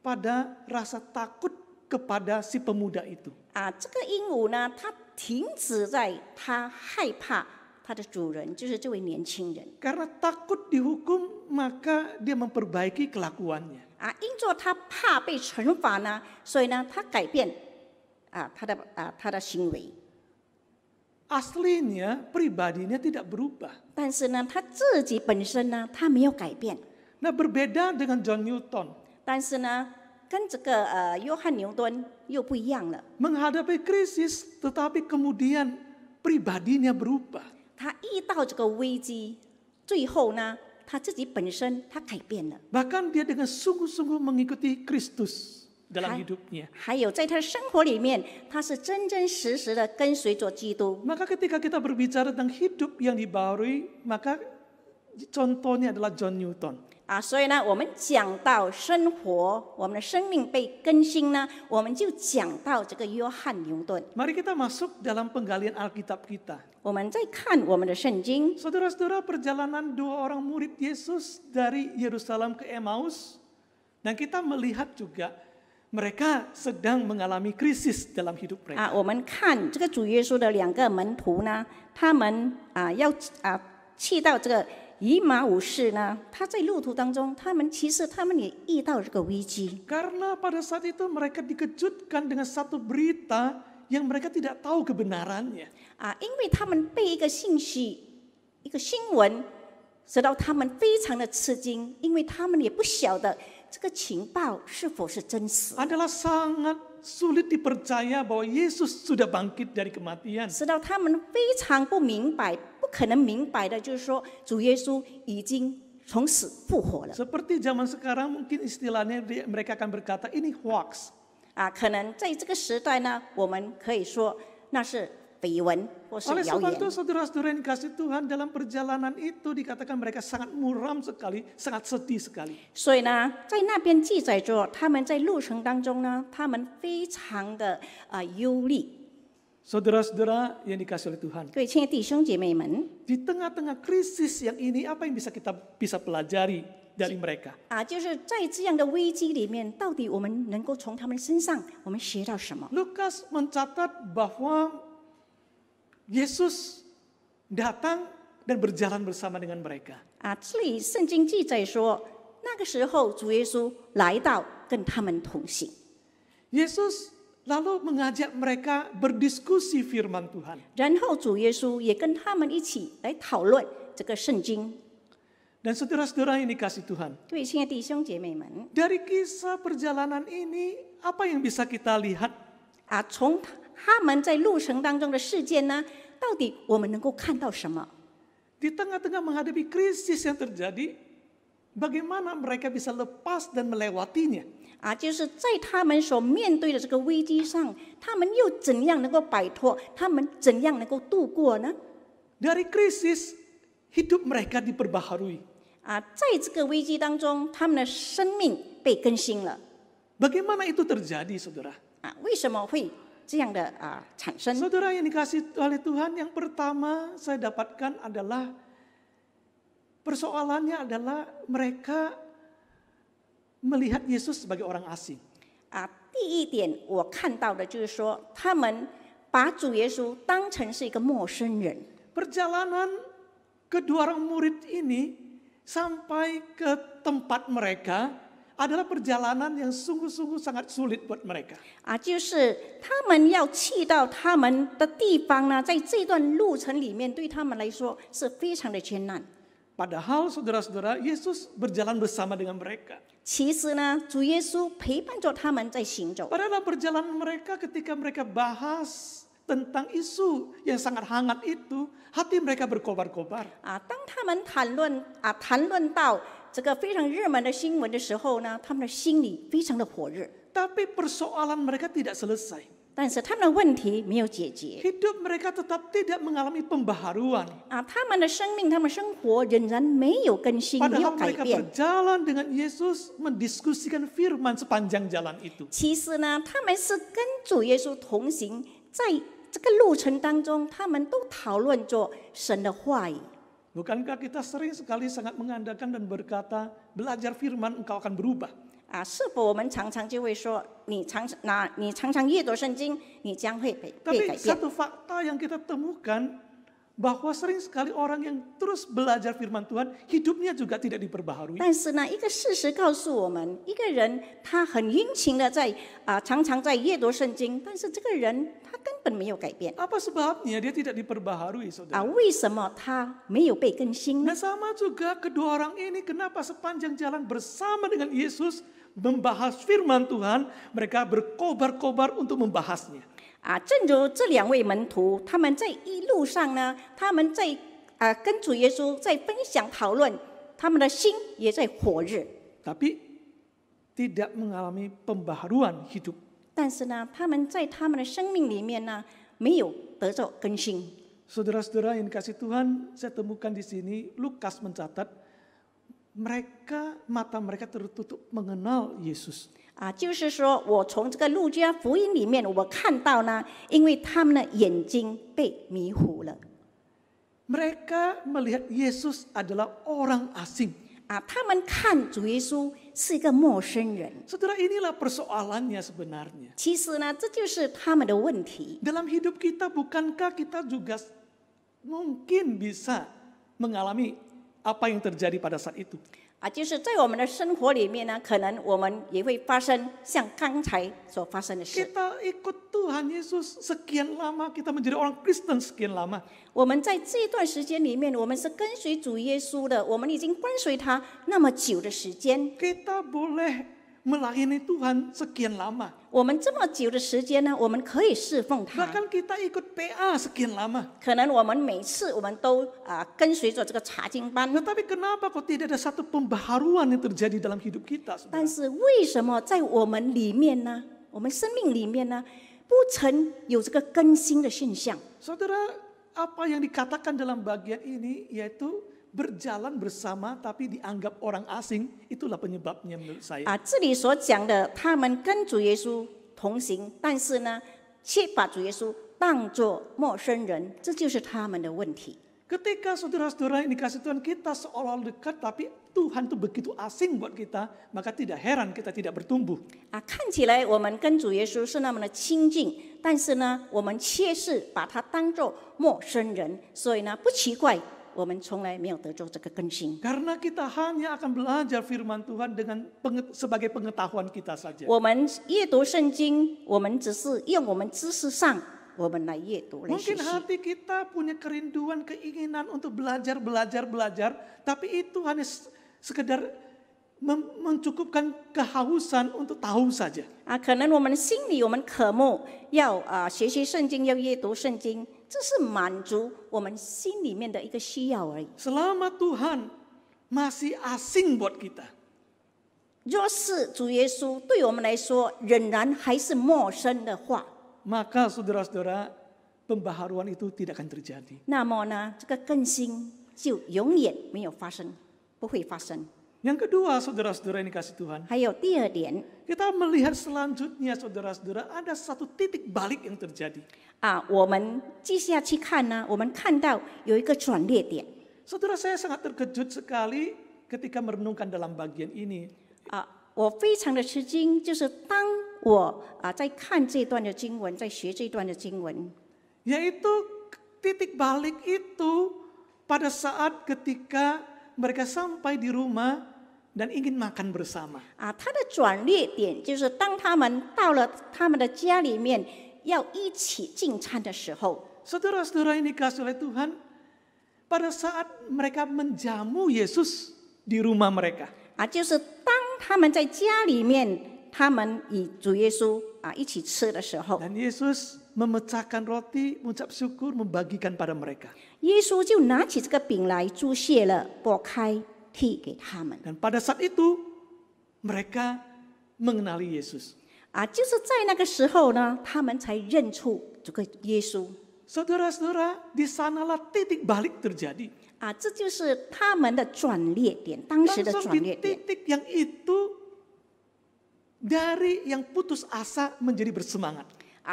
pada rasa takut kepada si pemuda itu. 这个鹦鹉呢，它停止在它害怕它的主人，就是这位年轻人。 Karena takut dihukum, maka dia memperbaiki kelakuannya. 因着他怕被惩罚呢，所以呢，他改变他的行为。 Aslinya pribadinya tidak berubah. 但是呢，他自己本身呢，他没有改变。 Nah, berbeda dengan John Newton. 但是呢，跟这个约翰牛顿又不一样了。 Menghadapi krisis, tetapi kemudian pribadinya berubah. 他遇到这个危机，最后呢，他自己本身他改变了。 Bahkan dia dengan sungguh-sungguh mengikuti Kristus dalam hidupnya. 还有在他的生活里面，他是真真实实的跟随着基督。 Maka ketika kita berbicara tentang hidup yang dibaharui, maka contohnya adalah John Newton. 所以呢，我们讲到生活，我们的生命被更新呢，我们就讲到这个约翰牛顿。 Mari kita masuk dalam penggalian Alkitab kita. 我们再看我们的圣经， Saudara-saudara, perjalanan 2 orang murid Yesus dari Yerusalem ke Emmaus, dan kita melihat juga mereka sedang mengalami krisis dalam hidup mereka. 我们看这个主耶稣的2个门徒呢，他们要去到这个以马五世呢，他在路途当中，他们也遇到这个危机。 Karena pada saat itu mereka dikejutkan dengan satu berita yang mereka tidak tahu kebenarannya. 因为他们被一个信息、一个新闻，使到他们非常的吃惊，因为他们也不晓得这个情报是否是真实。 Adalah sangat sulit dipercaya bahwa Yesus sudah bangkit dari kematian. 使到他们非常不明白，不可能明白的，就是说主耶稣已经从死复活了。 Seperti zaman sekarang mungkin istilahnya mereka akan berkata ini hoax. 可能在这个时代呢，我们可以说那是绯闻或是 Oleh 谣 sebab 言。 itu saudara-saudara yang dikasih Tuhan, dalam perjalanan itu dikatakan mereka sangat muram sekali, sangat sedih sekali. 所以呢，在那边记载着他们在路程当中呢，他们非常的忧虑。 Saudara-saudara yang dikasih oleh Tuhan, 各位亲爱的弟兄姐妹们， di tengah-tengah krisis yang ini apa yang kita bisa pelajari dari mereka? 就是在这样的危机里面，到底我们能够从他们身上我们学到什么？ Lukas mencatat bahwa Yesus datang dan berjalan bersama dengan mereka. 这里圣经记载说，那个时候主耶稣来到，跟他们同行。 Yesus lalu mengajak mereka berdiskusi firman Tuhan. 然后主耶稣也跟他们一起来讨论这个圣经。 Dan saudara-saudara yang dikasih Tuhan, 各位亲爱的弟兄姐妹们， dari kisah perjalanan ini apa yang bisa kita lihat? 从他们在路程当中的事件呢，到底我们能够看到什么？ Di tengah-tengah menghadapi krisis yang terjadi, bagaimana mereka bisa lepas dan melewatinya? 就是在他们所面对的这个危机上，他们又怎样能够摆脱？他们怎样能够度过呢？ Dari krisis, hidup mereka diperbaharui. 在这个危机当中，他们的生命被更新了。 Bagaimana itu terjadi, saudara? 为什么会这样的产生？ Saudara yang dikasih oleh Tuhan, yang pertama saya dapatkan adalah persoalannya adalah mereka melihat Yesus sebagai orang asing. 第一点我看到的就是说，他们把主耶稣当成是一个陌生人。 Perjalanan kedua orang murid ini sampai ke tempat mereka adalah perjalanan yang sungguh-sungguh sangat sulit buat mereka. 就是他们要去到他们的地方呢，在这段路程里面，对他们来说是非常的艰难。 Padahal saudara-saudara, Yesus berjalan bersama dengan mereka. 其实呢，主耶稣陪伴着他们在行走。 Pada dalam perjalanan mereka, ketika mereka bahas tentang isu yang sangat hangat itu, hati mereka berkobar-kobar. 当他们谈论到这个非常热门的新闻的时候呢，他们的心里非常的火热。 Tapi persoalan mereka tidak selesai. 但是他们的问题没有解决。 Hidup mereka tetap tidak mengalami pembaharuan. 他们的生命、他们生活仍然没有更新，没有 Padahal 改 mereka 变。 berjalan dengan Yesus mendiskusikan firman sepanjang jalan itu. 其实呢，他们是跟主耶稣同行，在这个路程当中，他们都讨论着神的话语。 Bukankah kita sering sekali sangat mengandalkan dan berkata, belajar firman engkau akan berubah. 是否我们常常就会说，你常常阅读圣经，你将会被改 Tapi 变。 satu fakta yang kita temukan bahwa sering sekali orang yang terus belajar firman Tuhan, hidupnya juga tidak diperbaharui. 但是呢，一个事实告诉我们，一个人他很殷勤的常常在阅读圣经，但是这个人他根本没有改变 Apa sebabnya dia tidak diperbaharui, saudara? 为什么他没有被更新呢？ Nah, sama juga kedua orang ini, kenapa sepanjang jalan bersama dengan Yesus membahas firman Tuhan, mereka berkobar-kobar untuk membahasnya. 正如这两位门徒，他们在一路上呢，他们在跟主耶稣在分享讨论，他们的心也在火热， Tapi tidak mengalami pembaharuan hidup. 但是呢，他们在他们的生命里面呢，没有得到更新。 Saudara-saudara yang dikasih Tuhan, saya temukan di sini Lukas mencatat mata mereka tertutup mengenal Yesus. 就是说我从这个路加福音里面，我看到呢，因为他们的眼睛被迷糊了。 Mereka melihat Yesus adalah orang asing. 他们看主耶稣是一个陌生人。 Saudara, inilah persoalannya sebenarnya. 其实呢，这就是他们的问题。 Dalam hidup kita, bukankah kita juga mungkin bisa mengalami apa yang terjadi pada saat itu? 就是在我们的生活里面呢，可能我们也会发生像刚才所发生的事。 Kita ikut Tuhan Yesus sekian lama, kita menjadi orang Kristen sekian lama. 我们在这段时间里面，我们是跟随主耶稣的，我们已经跟随他那么久的时间。 Kita boleh melayani Tuhan sekian lama. 我们这么久的时间呢，我们可以侍奉他。 Bahkan kita ikut PA sekian lama. 可能我们每次我们都跟随着这个查经班， Tetapi kenapa kok tidak ada satu pembaharuan yang terjadi dalam hidup kita? 但 Saudara? 是为什么在我们里面呢，我们生命里面呢，不曾有这个更新的现象？ Saudara, apa yang dikatakan dalam bagian ini yaitu berjalan bersama tapi dianggap orang asing, itulah penyebabnya menurut saya. 这里所讲的，他们跟主耶稣同行，但是呢，却把主耶稣当作陌生人，这就是他们的问题。 Ketika saudara-saudara yang dikasih Tuhan kita seolah dekat, tapi Tuhan itu begitu asing buat kita, maka tidak heran kita tidak bertumbuh. 看起来我们跟主耶稣是那么的亲近，但是呢，我们却是把他当作陌生人，所以呢，不奇怪。 我们从来没有得着这个更新。 Karena kita hanya akan belajar firman Tuhan dengan sebagai pengetahuan kita saja. 我们阅读圣经，我们只是用我们知识上，我们来阅读来学 Mungkin 习。 hati kita punya kerinduan, keinginan untuk belajar, tapi itu hanya sekedar mencukupkan kehausan untuk tahu saja. 可能我们心里我们渴慕要学习圣经，要阅读圣经，这是满足我们心里面的一个需要而已。 Selama Tuhan masih asing buat kita, 若是主耶稣对我们来说仍然还是陌生的话， maka saudara-saudara, pembaharuan itu tidak akan terjadi. 那么呢，这个更新就永远没有发生，不会发生。 Yang kedua, saudara-saudara yang dikasih Tuhan, 还有第二点 kita melihat selanjutnya, saudara-saudara, ada satu titik balik yang terjadi. 我们接下去看呢，我们看到有一个转捩点。 Saudara, saya sangat terkejut sekali ketika merenungkan dalam bagian ini. 我非常的吃惊，就是当我在看这段的经文，在学这段的经文， Yaitu titik balik itu pada saat ketika mereka sampai di rumah dan ingin makan bersama. 它的转捩点就是当他们到了他们的家里面要一起进餐的时候， Saudara-saudara yang dikasih oleh Tuhan, pada saat mereka menjamu Yesus di rumah mereka. 就是当他们在家里面，他们与主耶稣一起吃的时候， Dan Yesus memecahkan roti, mengucap syukur, membagikan pada mereka. 耶稣就拿起这个饼来祝谢了，拨开递给他们。 Dan pada saat itu mereka mengenali Yesus. 就是在那个时候呢，他们才认出这个耶稣。 Saudara-saudara, di sanalah titik balik terjadi. 这就是他们的转捩点，当时的 Langsung 转 di 捩点。 titik yang itu, dari yang putus asa menjadi bersemangat.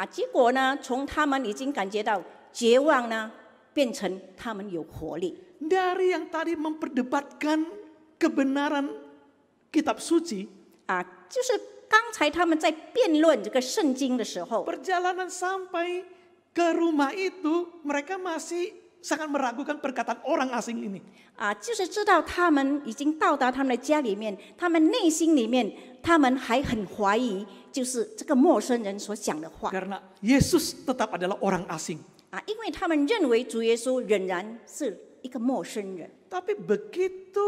结果呢，从他们已经感觉到绝望呢，变成他们有活力。 Dari yang tadi memperdebatkan kebenaran kitab suci, 就是刚才他们在辩论这个圣经的时候， perjalanan sampai ke rumah itu mereka masih sangat meragukan perkataan orang asing ini. 就是知道他们已经到达他们的家里面，他们内心里面，他们还很怀疑，就是这个陌生人所讲的话。 Karena Yesus tetap adalah orang asing. 因为他们认为主耶稣仍然是一个陌生人。 Tapi begitu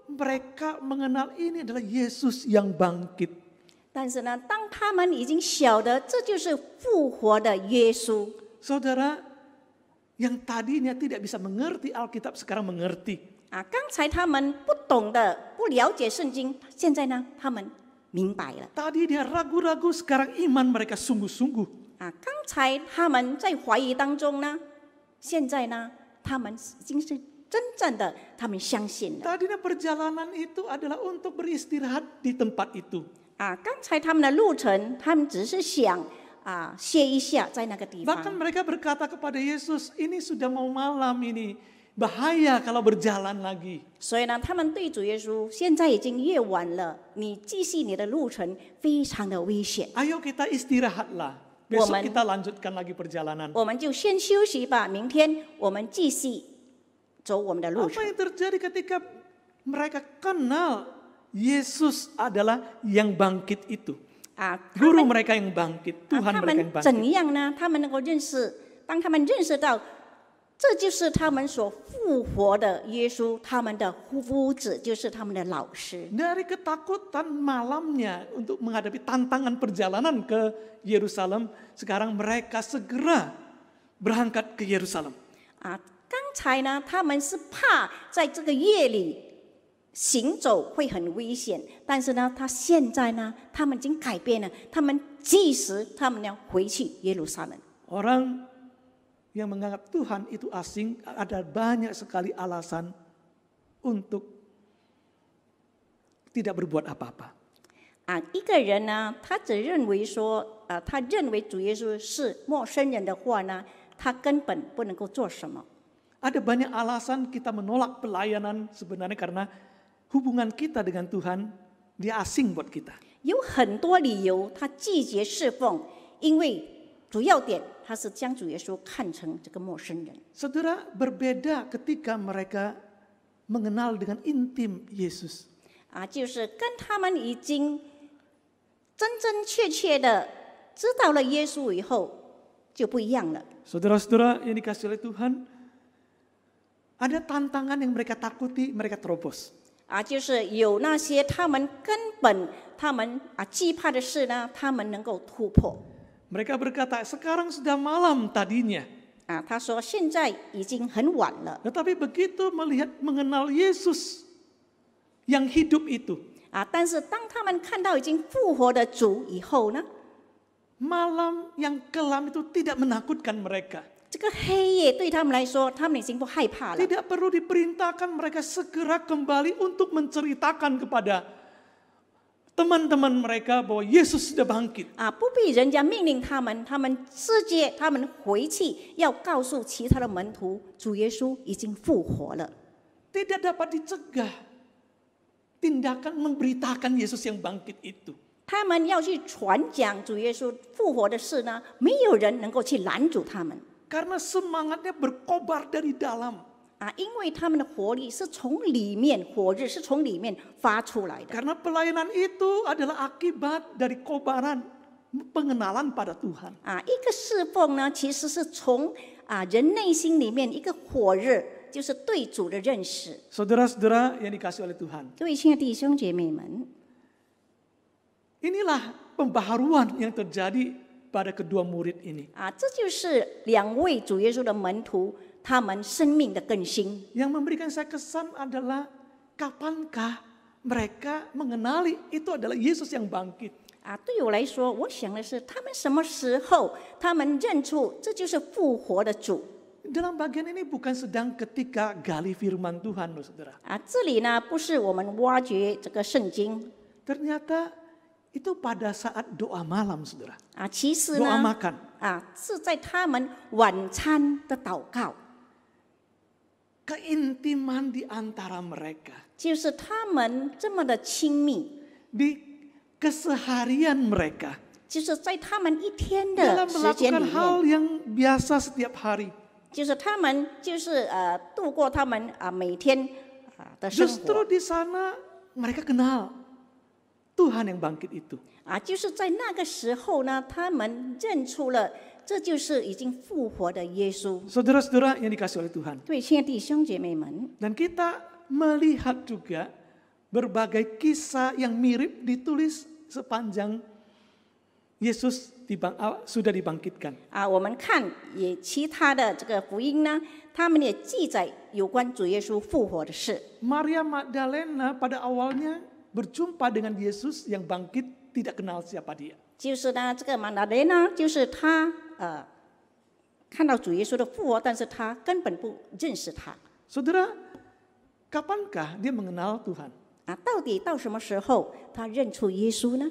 mereka mengenal ini adalah Yesus yang bangkit. 但是呢，当他们已经晓得这就是复活的耶稣， Saudara, yang tadinya tidak bisa mengerti Alkitab sekarang mengerti. 刚才他们不懂的、不了解圣经，现在呢，他们明白了。 Tadi dia ragu-ragu, sekarang iman mereka sungguh-sungguh. 刚才他们在怀疑当中呢，现在呢，他们已经是真正的，他们相信了。 Tadinya perjalanan itu adalah untuk beristirahat di tempat itu. 刚才他们的路程，他们只是想歇一下在那个地 Bahkan 方。 mereka berkata kepada Yesus, ini sudah mau malam ini, bahaya kalau berjalan lagi. 所以呢，他们对主耶稣，现在已经夜晚了，你继续你的路程，非常的危险。 Ayo kita istirahatlah, besok kita lanjutkan lagi perjalanan. 我们就先休息吧，明天我们继续走我们的路 Apa 程。 yang terjadi ketika mereka kenal Yesus adalah yang bangkit itu? 他 Guru 们 mereka yang bangkit, Tuhan 他 mereka 们 yang bangkit. 怎样呢？他们能够认识，当他们认识到这就是他们所复活的耶稣，他们的夫子就是他们的老师。 Dari ketakutan malamnya untuk menghadapi tantangan perjalanan ke Yerusalem, sekarang mereka segera berangkat ke Yerusalem. 刚才呢，他们是怕在这个夜里行走会很危险，但是呢，现在呢，他们已经改变了，他们即时他们要回去耶路撒冷。 Orang yang menganggap Tuhan itu asing, ada banyak sekali alasan untuk tidak berbuat apa-apa. 一个人呢，他只认为说，他认为主耶稣是陌生人的话呢，他根本不能够做什么。 Ada banyak alasan kita menolak pelayanan sebenarnya karena hubungan kita dengan Tuhan, dia asing buat kita. 有很多理由，他拒绝侍奉，因为主要点他是将主耶稣看成这个陌生人。 Saudara, berbeda ketika mereka mengenal dengan intim Yesus. 就是跟他们已经真真切切的知道了耶稣以后，就不一样了。 Saudara-saudara yang dikasihi oleh Tuhan, ada tantangan yang mereka takuti, mereka terobos. 就是有那些他们根本他们惧怕的事呢，他们能够突破。 Mereka berkata, sekarang sudah malam tadinya. 他说现在已经很晚了。 Tetapi begitu mengenal Yesus yang hidup itu, 但是当他们看到已经复活的主以后呢， malam yang kelam itu tidak menakutkan mereka. 这个黑夜对他们来说，他们已经不害怕了。 Tidak perlu diperintahkan mereka segera kembali untuk menceritakan kepada teman-teman mereka bahwa Yesus sudah bangkit. 不必人家命令他们，他们直接他们回去要告诉其他的门徒，主耶稣已经复活了。 Tidak dapat dicegah tindakan memberitakan Yesus yang bangkit itu. 他们要去传讲主耶稣复活的事呢，没有人能够去拦阻他们。 Karena semangatnya berkobar dari dalam. 因为他们的活力是从里面，火热是从里面发出来的。 Karena pelayanan itu adalah akibat dari kobaran pengenalan pada Tuhan. 一个侍奉呢，其实是从人内心里面一个火热，就是对主的认识。 Saudara-saudara yang dikasihi oleh Tuhan. 各位亲爱的弟兄姐妹们， Inilah pembaharuan yang terjadi pada kedua murid ini. 这就是两位主耶稣的门徒，他们生命的更新。 Yang memberikan saya kesan adalah kapankah mereka mengenali itu adalah Yesus yang bangkit. 对我来说，我想的是，他们什么时候他们认出这就是复活的主？ Dalam bagian ini bukan sedang ketika gali firman Tuhan, loh saudara. 这里呢，不是我们挖掘这个圣经， Ternyata itu pada saat doa malam, saudara. 其实 Doa 呢， makan. 是在他们晚餐的祷告， Keintiman di antara mereka. 就是他们这么的亲密。 Di keseharian mereka 就是在他们一天的 dalam 时间 melakukan 里 hal 面， yang biasa setiap hari. 就是他们度过他们每天的生 Justru 活 di sana mereka kenal Tuhan yang bangkit itu. 就是在那个时候呢，他们认出了这就是已经复活的耶稣。 Saudara-saudara yang dikasih oleh Tuhan. 对，亲爱的弟兄姐妹们， Dan kita melihat juga berbagai kisah yang mirip ditulis sepanjang Yesus sudah dibangkitkan. 我们看也其他的这个福音呢，他们也记载有关主耶稣复活的事。 Maria Magdalena pada awalnya berjumpa dengan Yesus yang bangkit, tidak kenal siapa dia. 就是呢，这个马达雷呢，就是他看到主耶稣的复活，但是他根本不认识他。 Saudara, kapankah dia mengenal Tuhan? 到底到什么时候他认出耶稣呢？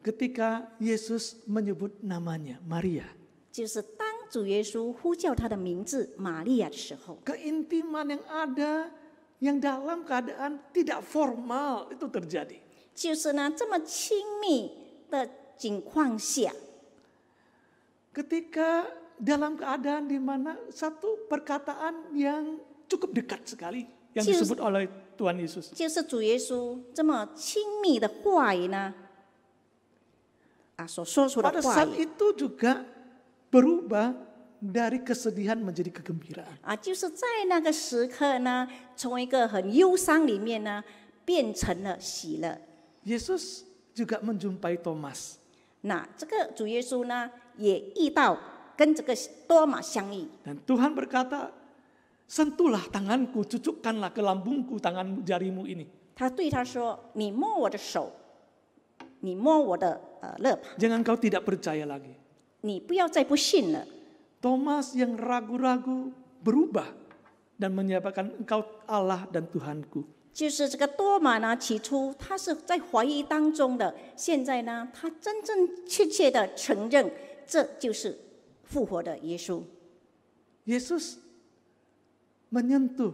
Ketika Yesus menyebut namanya Maria. 就是当主耶稣呼叫他的名字玛利亚的时候， Keintiman yang ada, yang dalam keadaan tidak formal itu terjadi. 就是呢这么亲密的情况下， Ketika dalam keadaan di mana satu perkataan yang cukup dekat sekali yang disebut oleh Tuhan Yesus. 就是主耶稣这么亲密的话语呢，所说出的 Pada 话 saat 语 itu juga berubah dari kesedihan menjadi kegembiraan. 就是在那个时刻呢，从一个很忧伤里面呢，变成了喜乐。 Yesus juga menjumpai Thomas. 那这个主耶稣呢，也遇到跟这个多马相遇， Dan Tuhan berkata, sentuhlah tanganku, cucukkanlah ke lambungku tangan jarimu ini. 他对他说：“你摸我的手，你摸我的肋旁， Jangan kau tidak percaya lagi. 你不要再不信了。” Thomas yang ragu-ragu berubah dan menyatakan engkau Allah dan Tuhanku. 就是这个多马呢，起初他是在怀疑当中的，现在呢，他真真切切的承认，这就是复活的耶稣。 Yesus menyentuh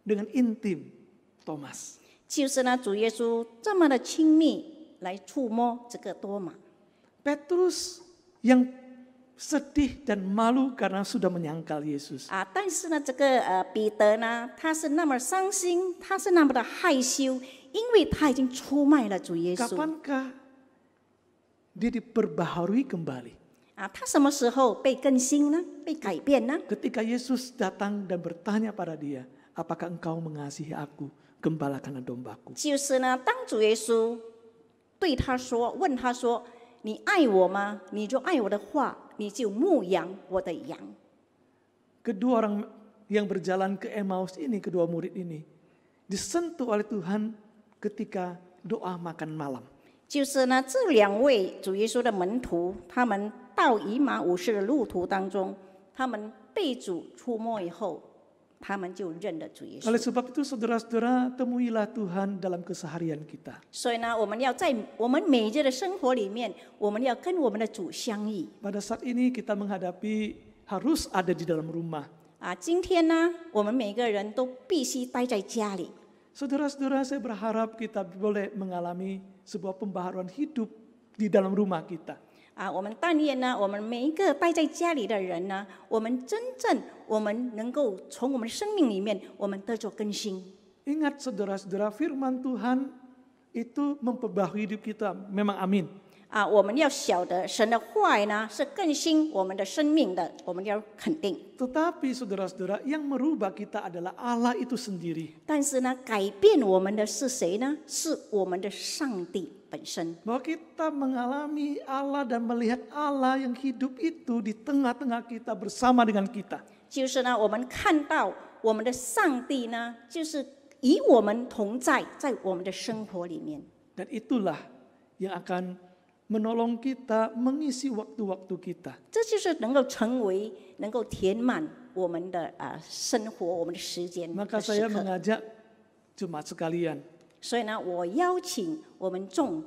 dengan intim Thomas. 就是呢，主耶稣这么的亲密来触摸这个多马。 Petrus yang sedih dan malu karena sudah menyangkal Yesus. 但是呢，这个彼得呢，他是那么伤心，他是那么的害羞，因为他已经出卖了主耶稣。 Kapankah dia diperbaharui kembali? 他什么时候被更新呢？被改变呢？ Ketika Yesus datang dan bertanya pada dia, apakah engkau mengasihi aku? Gembalakanlah dombaku. 就是呢，当主耶稣对他说，问他说：“你爱我吗？你就爱我的话，你就牧养我的羊。” Kedua orang yang berjalan ke Emmaus ini, kedua murid ini, disentuh oleh Tuhan ketika doa makan malam. 就是呢，这两位主耶稣的门徒，他们到以马忤斯的路途当中，他们被主触摸以后，他们就认了主耶稣。 Oleh sebab itu saudara-saudara, temuilah Tuhan dalam keseharian kita. 所以呢，我们要在我们每日的生活里面，我们要跟我们的主相遇。 Pada saat ini kita menghadapi harus ada di dalam rumah. 今天呢，我们每个人都必须待在家里。 Saudara-saudara, saya berharap kita boleh mengalami sebuah pembaharuan hidup di dalam rumah kita. 我们但愿呢，我们每一个待在家里的人呢，我们真正我们能够从我们生命里面，我们得着更新。 Ingat saudara-saudara, firman Tuhan itu memperbaharui hidup kita, memang amin. 我们要晓得神的话语呢是更新我们的生命的，我们要肯定。 Tetapi saudara-saudara, yang merubah kita adalah Allah itu sendiri. 但是呢，改变我们的是谁呢？是我们的上帝本身。 Bahwa kita mengalami Allah dan melihat Allah yang hidup itu di tengah-tengah kita bersama dengan kita. 就是呢，我们看到我们的上帝呢，就是与我们同在，在我们的生活里面。 Dan itulah yang akan menolong kita mengisi waktu-waktu kita. 这就是能够成为，能够填满我们的生活，我们的时间 Maka 的时 saya 刻。 mengajak jemaat sekalian, 所以呢，我邀请我们众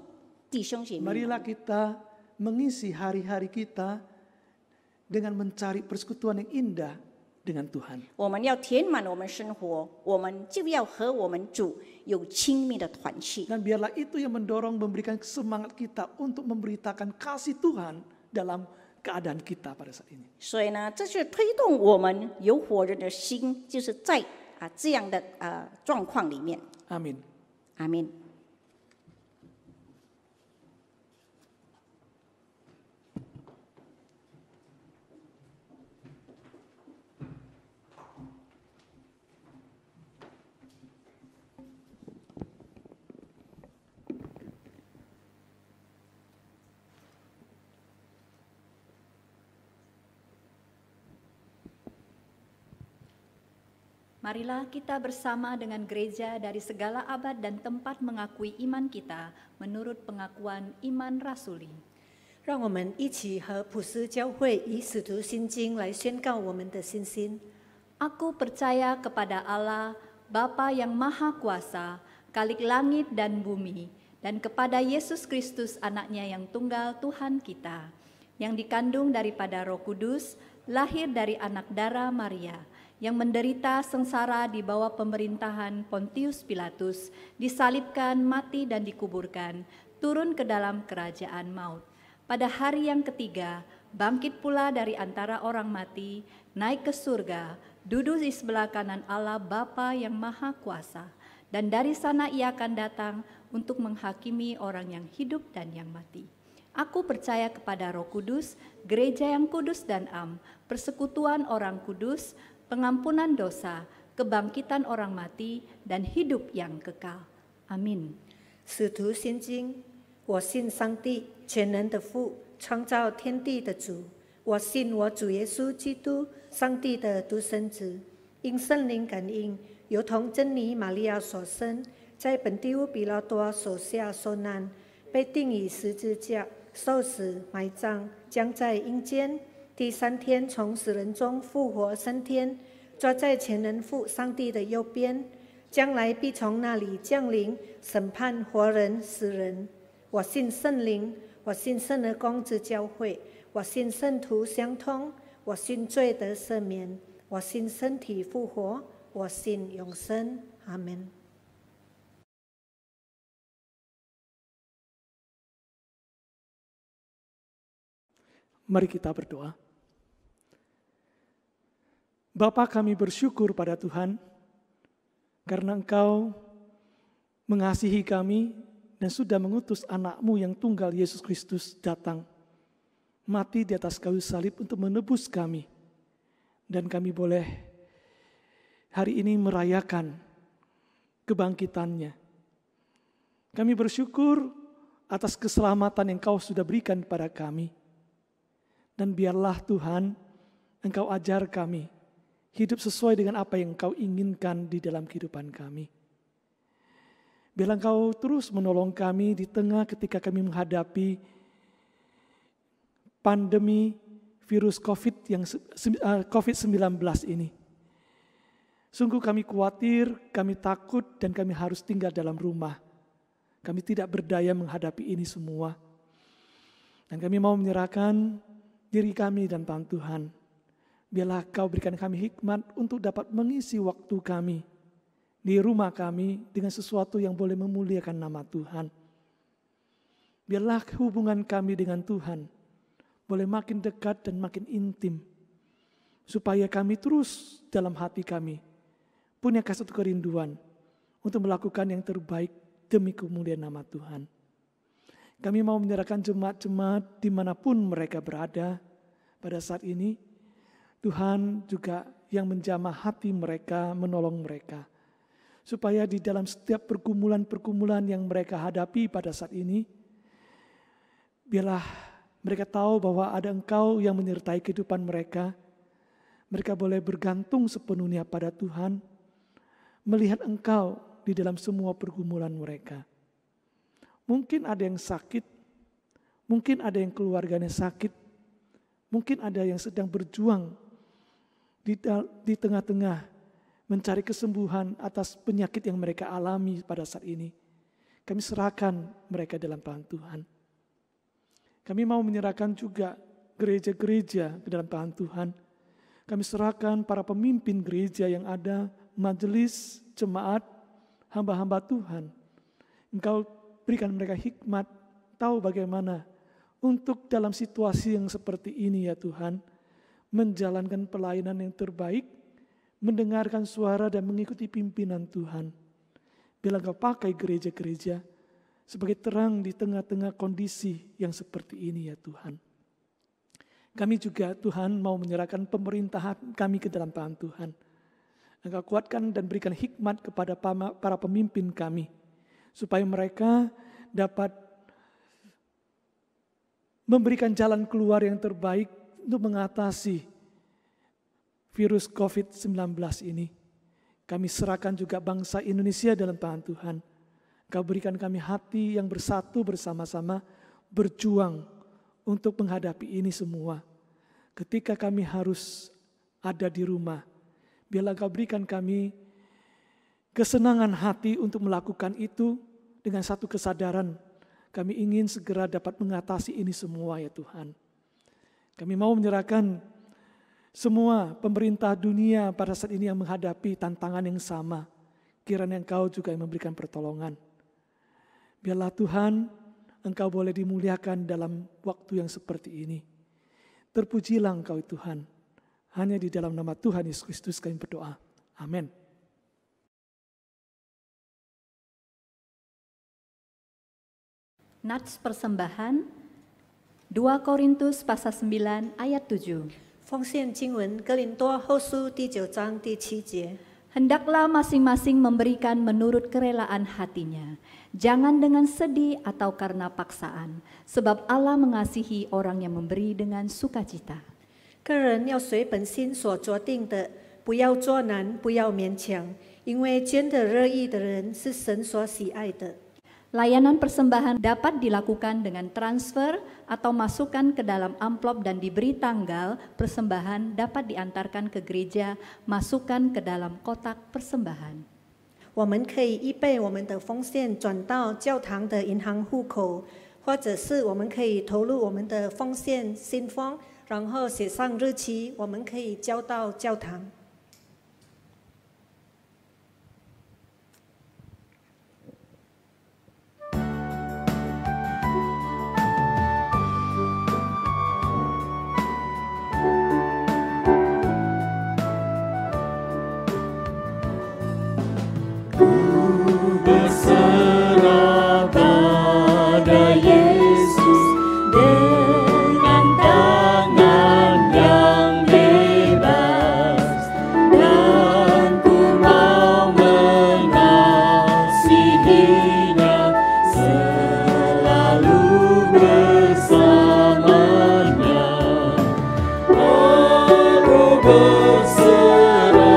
弟兄姐妹们， marilah kita mengisi hari-hari kita dengan mencari persekutuan yang indah dengan Tuhan. 我们要填满我们生活，我们就要和我们主有亲密的团契。 Dan biarlah itu yang mendorong memberikan semangat kita untuk memberitakan kasih Tuhan dalam keadaan kita pada saat ini. 所以呢，这就推动我们有火热的心，就是在这样的状况里面。 Amin. 阿门。 Marilah kita bersama dengan gereja dari segala abad dan tempat mengakui iman kita menurut pengakuan iman rasuli. 让我们一起和普斯教会以使徒信经来宣告我们的信心。 Aku percaya kepada Allah, Bapa yang Maha Kuasa, Khalik langit dan bumi, dan kepada Yesus Kristus anaknya yang tunggal Tuhan kita, yang dikandung daripada Roh Kudus, lahir dari anak darah Maria, yang menderita sengsara di bawah pemerintahan Pontius Pilatus, disalibkan, mati dan dikuburkan, turun ke dalam kerajaan maut. Pada hari yang ketiga, bangkit pula dari antara orang mati, naik ke surga, duduk di sebelah kanan Allah Bapa yang Maha Kuasa, dan dari sana ia akan datang untuk menghakimi orang yang hidup dan yang mati. Aku percaya kepada Roh Kudus, gereja yang kudus dan am, persekutuan orang kudus, pengampunan dosa, kebangkitan orang mati, dan hidup yang kekal. Amin. 使徒信经，我信上帝全能的父，创造天地的主。我信我主耶稣基督，上帝的独生子，因圣灵感应，由同真理玛利亚所生，在本地乌比拉多手下受难，被钉以十字架，受死，埋葬，将在阴间。第三天从死人中复活升天，坐在全能父上帝的右边，将来必从那里降临，审判活人死人。我信圣灵，我信圣而公之教会，我信圣徒相通，我信罪得赦免，我信身体复活，我信永生。阿门。 Mari kita berdoa. Bapa, kami bersyukur pada Tuhan karena Engkau mengasihi kami dan sudah mengutus anak-Mu yang tunggal Yesus Kristus datang mati di atas kayu salib untuk menebus kami. Dan kami boleh hari ini merayakan kebangkitannya. Kami bersyukur atas keselamatan yang Kau sudah berikan kepada kami. Dan biarlah Tuhan, Engkau ajar kami hidup sesuai dengan apa yang Engkau inginkan di dalam kehidupan kami. Biarlah Engkau terus menolong kami di tengah ketika kami menghadapi pandemi virus COVID-19 ini. Sungguh kami khawatir, kami takut, dan kami harus tinggal dalam rumah. Kami tidak berdaya menghadapi ini semua. Dan kami mau menyerahkan diri kami dan Tuhan Tuhan. Biarlah Kau berikan kami hikmat untuk dapat mengisi waktu kami di rumah kami dengan sesuatu yang boleh memuliakan nama Tuhan. Biarlah hubungan kami dengan Tuhan boleh makin dekat dan makin intim. Supaya kami terus dalam hati kami punya satu kerinduan untuk melakukan yang terbaik demi kemuliaan nama Tuhan. Kami mau menyerahkan jemaat-jemaat dimanapun mereka berada pada saat ini. Tuhan juga yang menjamah hati mereka, menolong mereka. Supaya di dalam setiap pergumulan-pergumulan yang mereka hadapi pada saat ini, biarlah mereka tahu bahwa ada Engkau yang menyertai kehidupan mereka. Mereka boleh bergantung sepenuhnya pada Tuhan, melihat Engkau di dalam semua pergumulan mereka. Mungkin ada yang sakit, mungkin ada yang keluarganya sakit, mungkin ada yang sedang berjuang di tengah-tengah mencari kesembuhan atas penyakit yang mereka alami pada saat ini. Kami serahkan mereka dalam tangan Tuhan. Kami mau menyerahkan juga gereja-gereja ke dalam tangan Tuhan. Kami serahkan para pemimpin gereja yang ada, majelis, jemaat, hamba-hamba Tuhan. Engkau berikan mereka hikmat, tahu bagaimana untuk dalam situasi yang seperti ini ya Tuhan, menjalankan pelayanan yang terbaik, mendengarkan suara dan mengikuti pimpinan Tuhan. Bila Engkau pakai gereja-gereja sebagai terang di tengah-tengah kondisi yang seperti ini ya Tuhan. Kami juga Tuhan mau menyerahkan pemerintahan kami ke dalam tangan Tuhan. Engkau kuatkan dan berikan hikmat kepada para pemimpin kami, supaya mereka dapat memberikan jalan keluar yang terbaik untuk mengatasi virus COVID-19 ini. Kami serahkan juga bangsa Indonesia dalam tangan Tuhan. Engkau berikan kami hati yang bersatu bersama-sama, berjuang untuk menghadapi ini semua. Ketika kami harus ada di rumah, biarlah Engkau berikan kami kesenangan hati untuk melakukan itu dengan satu kesadaran. Kami ingin segera dapat mengatasi ini semua ya Tuhan. Kami mau menyerahkan semua pemerintah dunia pada saat ini yang menghadapi tantangan yang sama. Kiranya Engkau juga yang memberikan pertolongan. Biarlah Tuhan, Engkau boleh dimuliakan dalam waktu yang seperti ini. Terpujilah Engkau Tuhan. Hanya di dalam nama Tuhan Yesus Kristus kami berdoa. Amin. Nats persembahan 2 Korintus pasal 9 ayat 7. 奉献经文哥林多后书第9章第7节。 Hendaklah masing-masing memberikan menurut kerelaan hatinya, jangan dengan sedih atau karena paksaan, sebab Allah mengasihi orang yang memberi dengan sukacita. 个人要随本心所决定的，不要作难，不要勉强，因为捐的乐意的人是神所喜爱的。 Layanan persembahan dapat dilakukan dengan transfer atau masukkan ke dalam amplop dan diberi tanggal. Persembahan dapat diantarkan ke gereja, masukkan ke dalam kotak persembahan. 我们可以预备我们的奉献转到教堂的银行户口，或者是我们可以投入我们的奉献信封，然后写上日期，我们可以交到教堂。 Berserah pada Yesus dengan tangan yang bebas, dan ku mau mengasihinya selalu bersamanya. Aku berserah.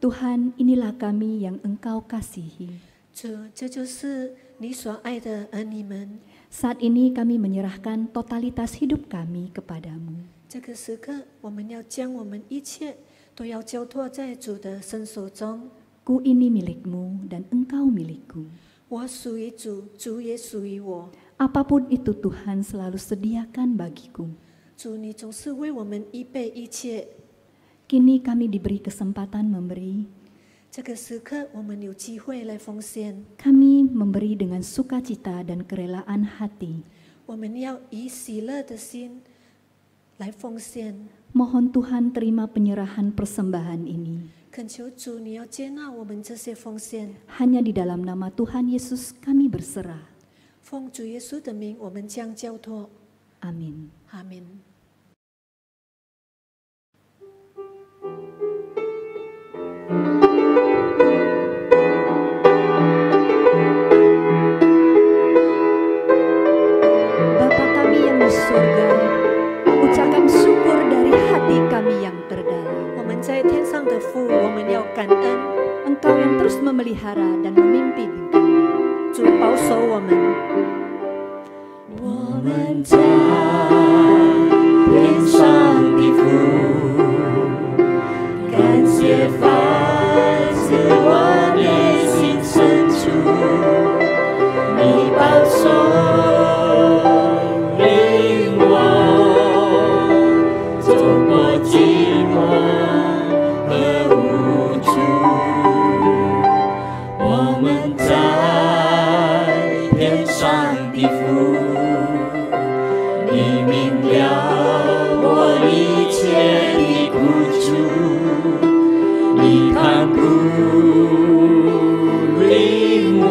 Tuhan, inilah kami yang Engkau kasihi. 主，这就是你所爱的儿女们。 Saat ini kami menyerahkan totalitas hidup kami kepadamu. 这个时刻，我们要将我们一切都要交托在主的身手中。 Ku ini milikmu dan Engkau milikku. 我属于主，主也属于我。 Apapun itu Tuhan selalu sediakan bagiku. 主，你总是为我们预备一切。 Kini kami diberi kesempatan memberi. 这个时刻，我们有机会来奉献。 Kami memberi dengan sukacita dan kerelaan hati. 我们要以喜乐的心来奉献。 Mohon Tuhan terima penyerahan persembahan ini. 恳求主，你要接纳我们这些奉献。 Hanya di dalam nama Tuhan Yesus kami berserah. 奉主耶稣的名，我们将交托。 Amin. 阿门。 Bapa kami yang di surga, ucapkan syukur dari hati kami yang terdalam. 我们在天上的父，我们要感恩。 Engkau yang terus memelihara dan memimpin kami. 主保守我们。我们在天上的父，感谢发自我内心深处，你保守领我走过寂寞和无助。我们在天上的父，你明了我一切的苦楚，你看顾领我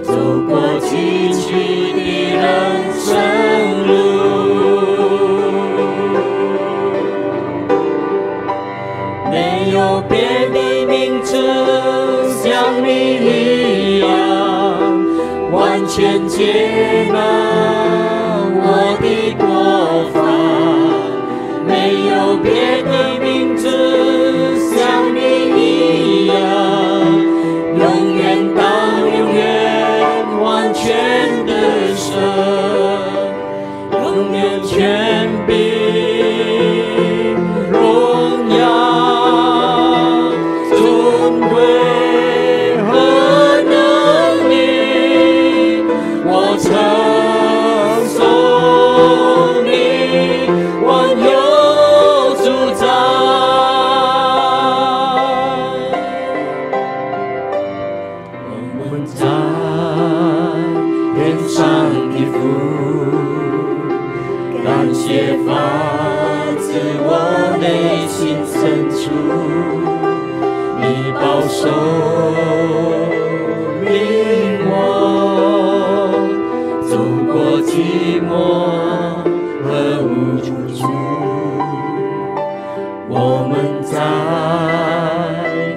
走过崎岖的人生路，没有别的名字像你一样完全接纳我的过犯，没有别的名字像你一样永远到永远完全的神，永远权柄荣耀尊贵和能力，我称颂你万有主宰。我们在天上的父，感谢发自我内心深处，你保守领我走过寂寞和无助。我们在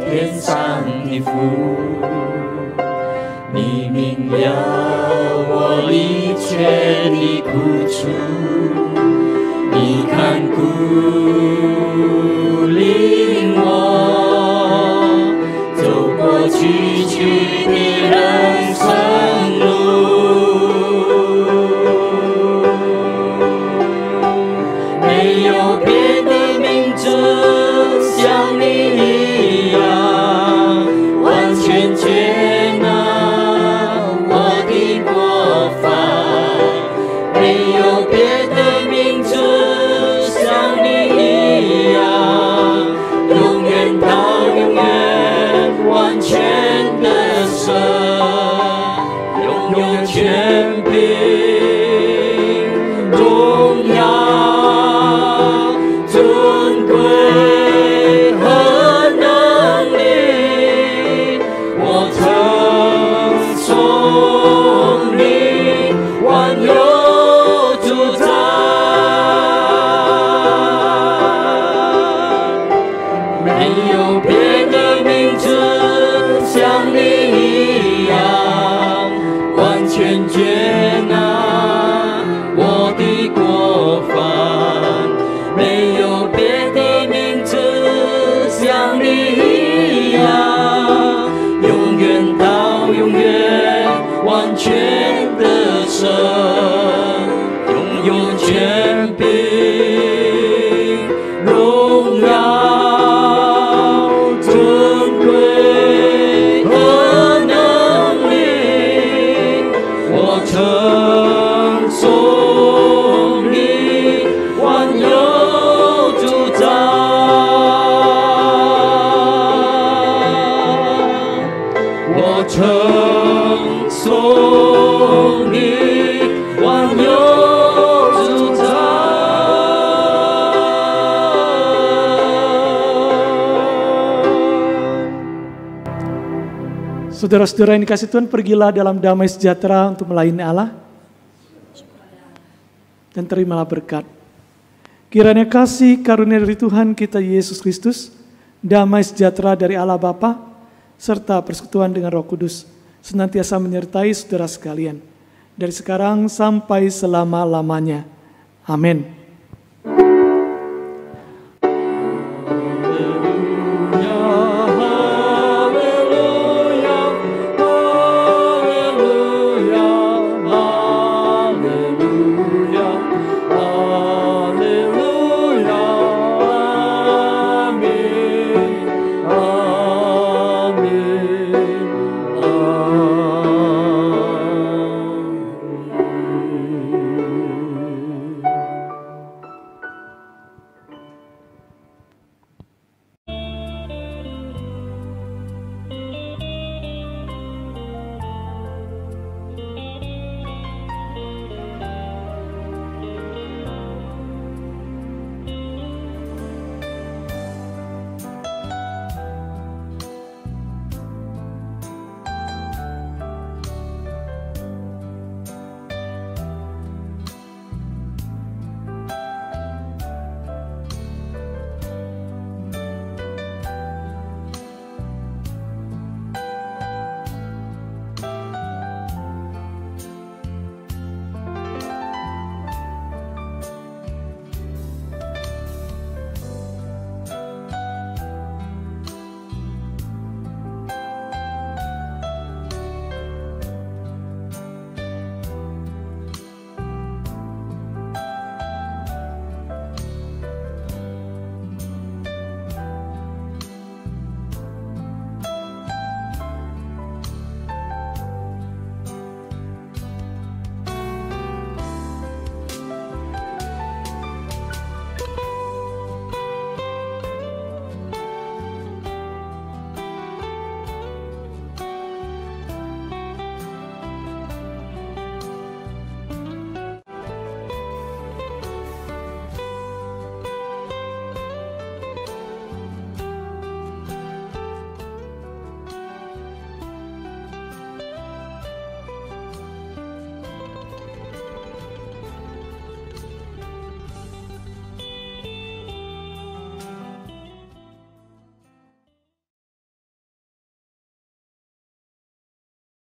天上的父，你明了我一切的苦楚，你看顾领我走过崎岖的人生路，没有别的名字像你一样完全接纳我的过犯，没有别的名字像你一样永远到永远完全的神，拥有权柄荣耀尊贵和能力，我称颂你万有主宰。没有别的名字像你一样完全接纳我的过犯，没有别的名字像你一样永远到永远完全的神，拥有权柄荣耀尊贵和能力，我称颂你万有主宰。我称颂你万有主宰。Saudara-saudara yang dikasih Tuhan, pergilah dalam damai sejahtera untuk melayani Allah dan terimalah berkat. Kiranya kasih karunia dari Tuhan kita Yesus Kristus, damai sejahtera dari Allah Bapa, serta persekutuan dengan Roh Kudus senantiasa menyertai saudara sekalian dari sekarang sampai selama-lamanya. Amin.